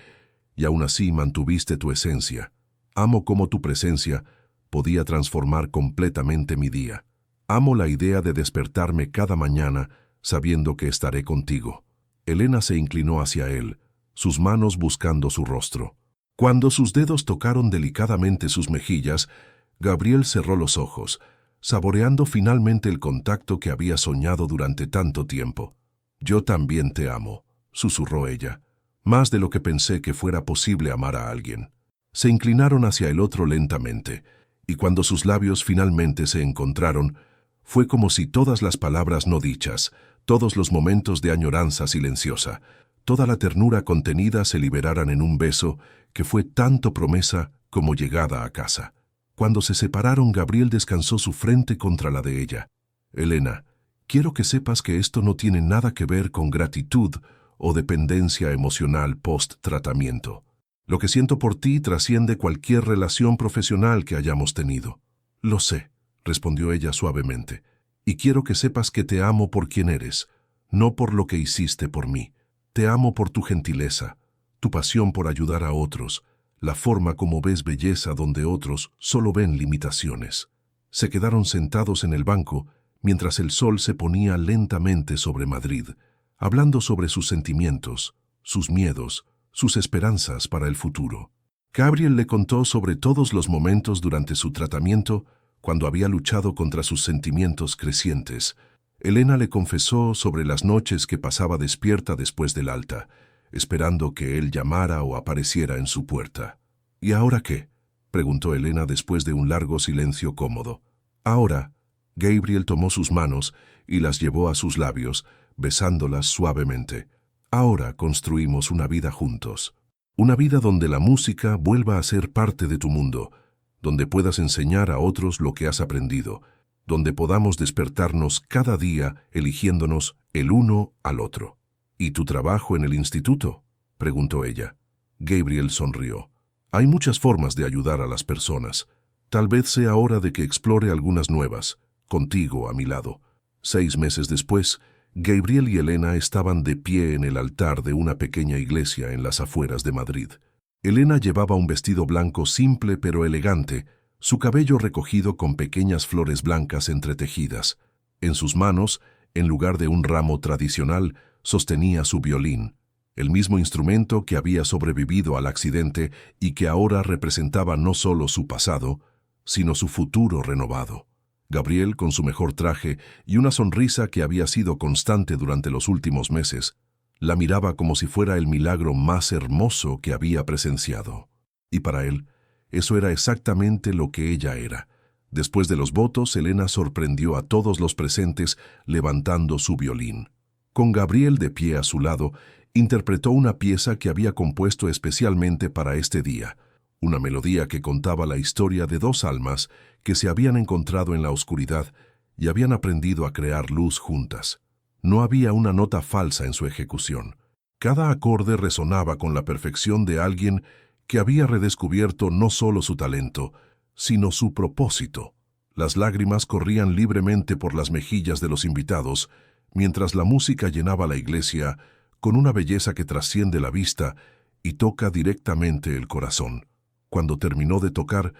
y aún así mantuviste tu esencia. Amo cómo tu presencia podía transformar completamente mi día. Amo la idea de despertarme cada mañana sabiendo que estaré contigo». Elena se inclinó hacia él, sus manos buscando su rostro. Cuando sus dedos tocaron delicadamente sus mejillas, Gabriel cerró los ojos, saboreando finalmente el contacto que había soñado durante tanto tiempo. «Yo también te amo», susurró ella, «más de lo que pensé que fuera posible amar a alguien». Se inclinaron hacia el otro lentamente, y cuando sus labios finalmente se encontraron, fue como si todas las palabras no dichas, todos los momentos de añoranza silenciosa, toda la ternura contenida se liberaran en un beso que fue tanto promesa como llegada a casa. Cuando se separaron, Gabriel descansó su frente contra la de ella. «Elena, quiero que sepas que esto no tiene nada que ver con gratitud o dependencia emocional post-tratamiento. Lo que siento por ti trasciende cualquier relación profesional que hayamos tenido». «Lo sé», respondió ella suavemente, «y quiero que sepas que te amo por quien eres, no por lo que hiciste por mí. Te amo por tu gentileza, tu pasión por ayudar a otros, la forma como ves belleza donde otros solo ven limitaciones. Se quedaron sentados en el banco mientras el sol se ponía lentamente sobre Madrid, hablando sobre sus sentimientos, sus miedos, sus esperanzas para el futuro. Gabriel le contó sobre todos los momentos durante su tratamiento cuando había luchado contra sus sentimientos crecientes. Elena le confesó sobre las noches que pasaba despierta después del alta, esperando que él llamara o apareciera en su puerta. ¿Y ahora qué?, preguntó Elena después de un largo silencio cómodo. Ahora, Gabriel tomó sus manos y las llevó a sus labios, besándolas suavemente. Ahora construimos una vida juntos. Una vida donde la música vuelva a ser parte de tu mundo, donde puedas enseñar a otros lo que has aprendido, donde podamos despertarnos cada día eligiéndonos el uno al otro. ¿Y tu trabajo en el instituto?, preguntó ella. Gabriel sonrió. Hay muchas formas de ayudar a las personas. Tal vez sea hora de que explore algunas nuevas, contigo a mi lado. 6 meses después, Gabriel y Elena estaban de pie en el altar de una pequeña iglesia en las afueras de Madrid. Elena llevaba un vestido blanco simple pero elegante, su cabello recogido con pequeñas flores blancas entretejidas. En sus manos, en lugar de un ramo tradicional, sostenía su violín, el mismo instrumento que había sobrevivido al accidente y que ahora representaba no solo su pasado, sino su futuro renovado. Gabriel, con su mejor traje y una sonrisa que había sido constante durante los últimos meses, la miraba como si fuera el milagro más hermoso que había presenciado. Y para él, eso era exactamente lo que ella era. Después de los votos, Elena sorprendió a todos los presentes levantando su violín. Con Gabriel de pie a su lado, interpretó una pieza que había compuesto especialmente para este día, una melodía que contaba la historia de 2 almas que se habían encontrado en la oscuridad y habían aprendido a crear luz juntas. No había una nota falsa en su ejecución. Cada acorde resonaba con la perfección de alguien que había redescubierto no solo su talento, sino su propósito. Las lágrimas corrían libremente por las mejillas de los invitados, mientras la música llenaba la iglesia con una belleza que trasciende la vista y toca directamente el corazón. Cuando terminó de tocar,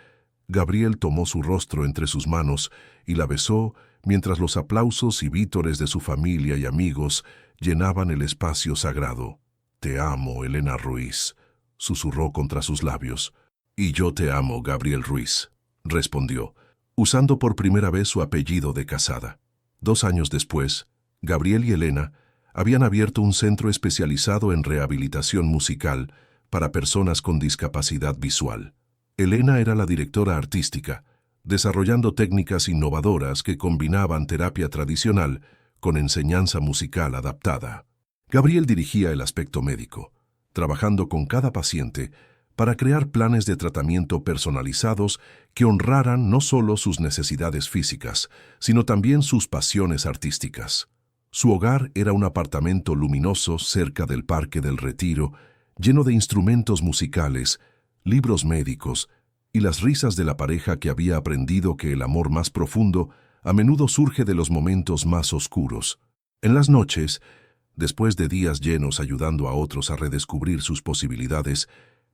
Gabriel tomó su rostro entre sus manos y la besó mientras los aplausos y vítores de su familia y amigos llenaban el espacio sagrado. «Te amo, Elena Ruiz», susurró contra sus labios. «Y yo te amo, Gabriel Ruiz», respondió, usando por primera vez su apellido de casada. 2 años después, Gabriel y Elena habían abierto un centro especializado en rehabilitación musical para personas con discapacidad visual. Elena era la directora artística, desarrollando técnicas innovadoras que combinaban terapia tradicional con enseñanza musical adaptada. Gabriel dirigía el aspecto médico, trabajando con cada paciente para crear planes de tratamiento personalizados que honraran no solo sus necesidades físicas, sino también sus pasiones artísticas. Su hogar era un apartamento luminoso cerca del Parque del Retiro, lleno de instrumentos musicales, libros médicos y las risas de la pareja que había aprendido que el amor más profundo a menudo surge de los momentos más oscuros. En las noches, después de días llenos ayudando a otros a redescubrir sus posibilidades,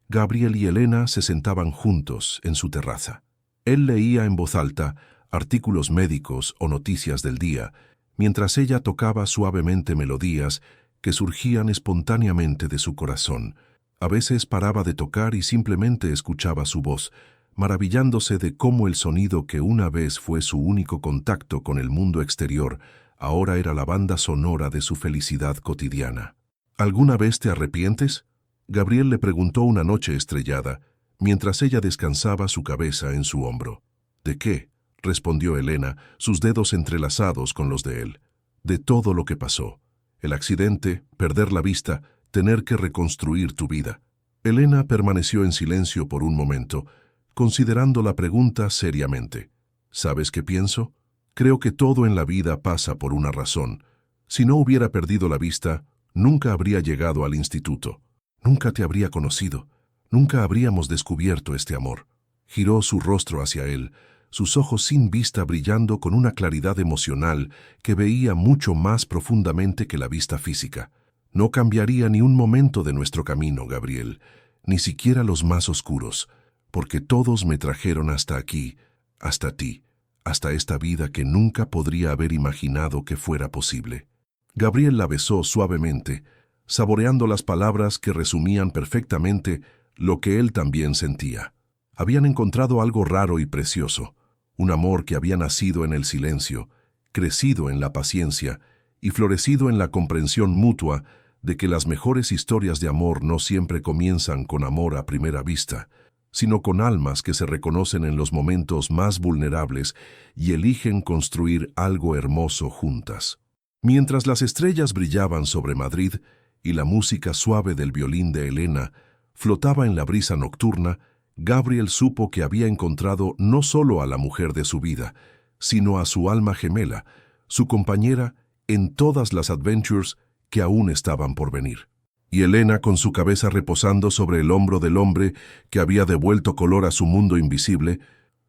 Gabriel y Elena se sentaban juntos en su terraza. Él leía en voz alta artículos médicos o noticias del día, mientras ella tocaba suavemente melodías que surgían espontáneamente de su corazón. A veces paraba de tocar y simplemente escuchaba su voz, maravillándose de cómo el sonido que una vez fue su único contacto con el mundo exterior, ahora era la banda sonora de su felicidad cotidiana. ¿Alguna vez te arrepientes?, Gabriel le preguntó una noche estrellada, mientras ella descansaba su cabeza en su hombro. «¿De qué?», respondió Elena, sus dedos entrelazados con los de él. «De todo lo que pasó. El accidente, perder la vista, tener que reconstruir tu vida». Elena permaneció en silencio por un momento, considerando la pregunta seriamente. «¿Sabes qué pienso? Creo que todo en la vida pasa por una razón. Si no hubiera perdido la vista, nunca habría llegado al instituto. Nunca te habría conocido. Nunca habríamos descubierto este amor». Giró su rostro hacia él, sus ojos sin vista brillando con una claridad emocional que veía mucho más profundamente que la vista física. «No cambiaría ni un momento de nuestro camino, Gabriel. ni siquiera los más oscuros, porque todos me trajeron hasta aquí, hasta ti, hasta esta vida que nunca podría haber imaginado que fuera posible. Gabriel la besó suavemente, saboreando las palabras que resumían perfectamente lo que él también sentía. Habían encontrado algo raro y precioso, un amor que había nacido en el silencio, crecido en la paciencia y florecido en la comprensión mutua de que las mejores historias de amor no siempre comienzan con amor a primera vista, sino con almas que se reconocen en los momentos más vulnerables y eligen construir algo hermoso juntas. Mientras las estrellas brillaban sobre Madrid y la música suave del violín de Elena flotaba en la brisa nocturna, Gabriel supo que había encontrado no solo a la mujer de su vida, sino a su alma gemela, su compañera en todas las adventures que aún estaban por venir. Y Elena, con su cabeza reposando sobre el hombro del hombre que había devuelto color a su mundo invisible,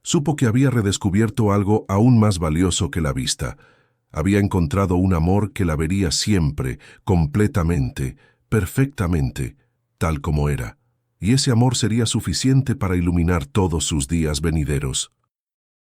supo que había redescubierto algo aún más valioso que la vista. Había encontrado un amor que la vería siempre, completamente, perfectamente, tal como era. Y ese amor sería suficiente para iluminar todos sus días venideros.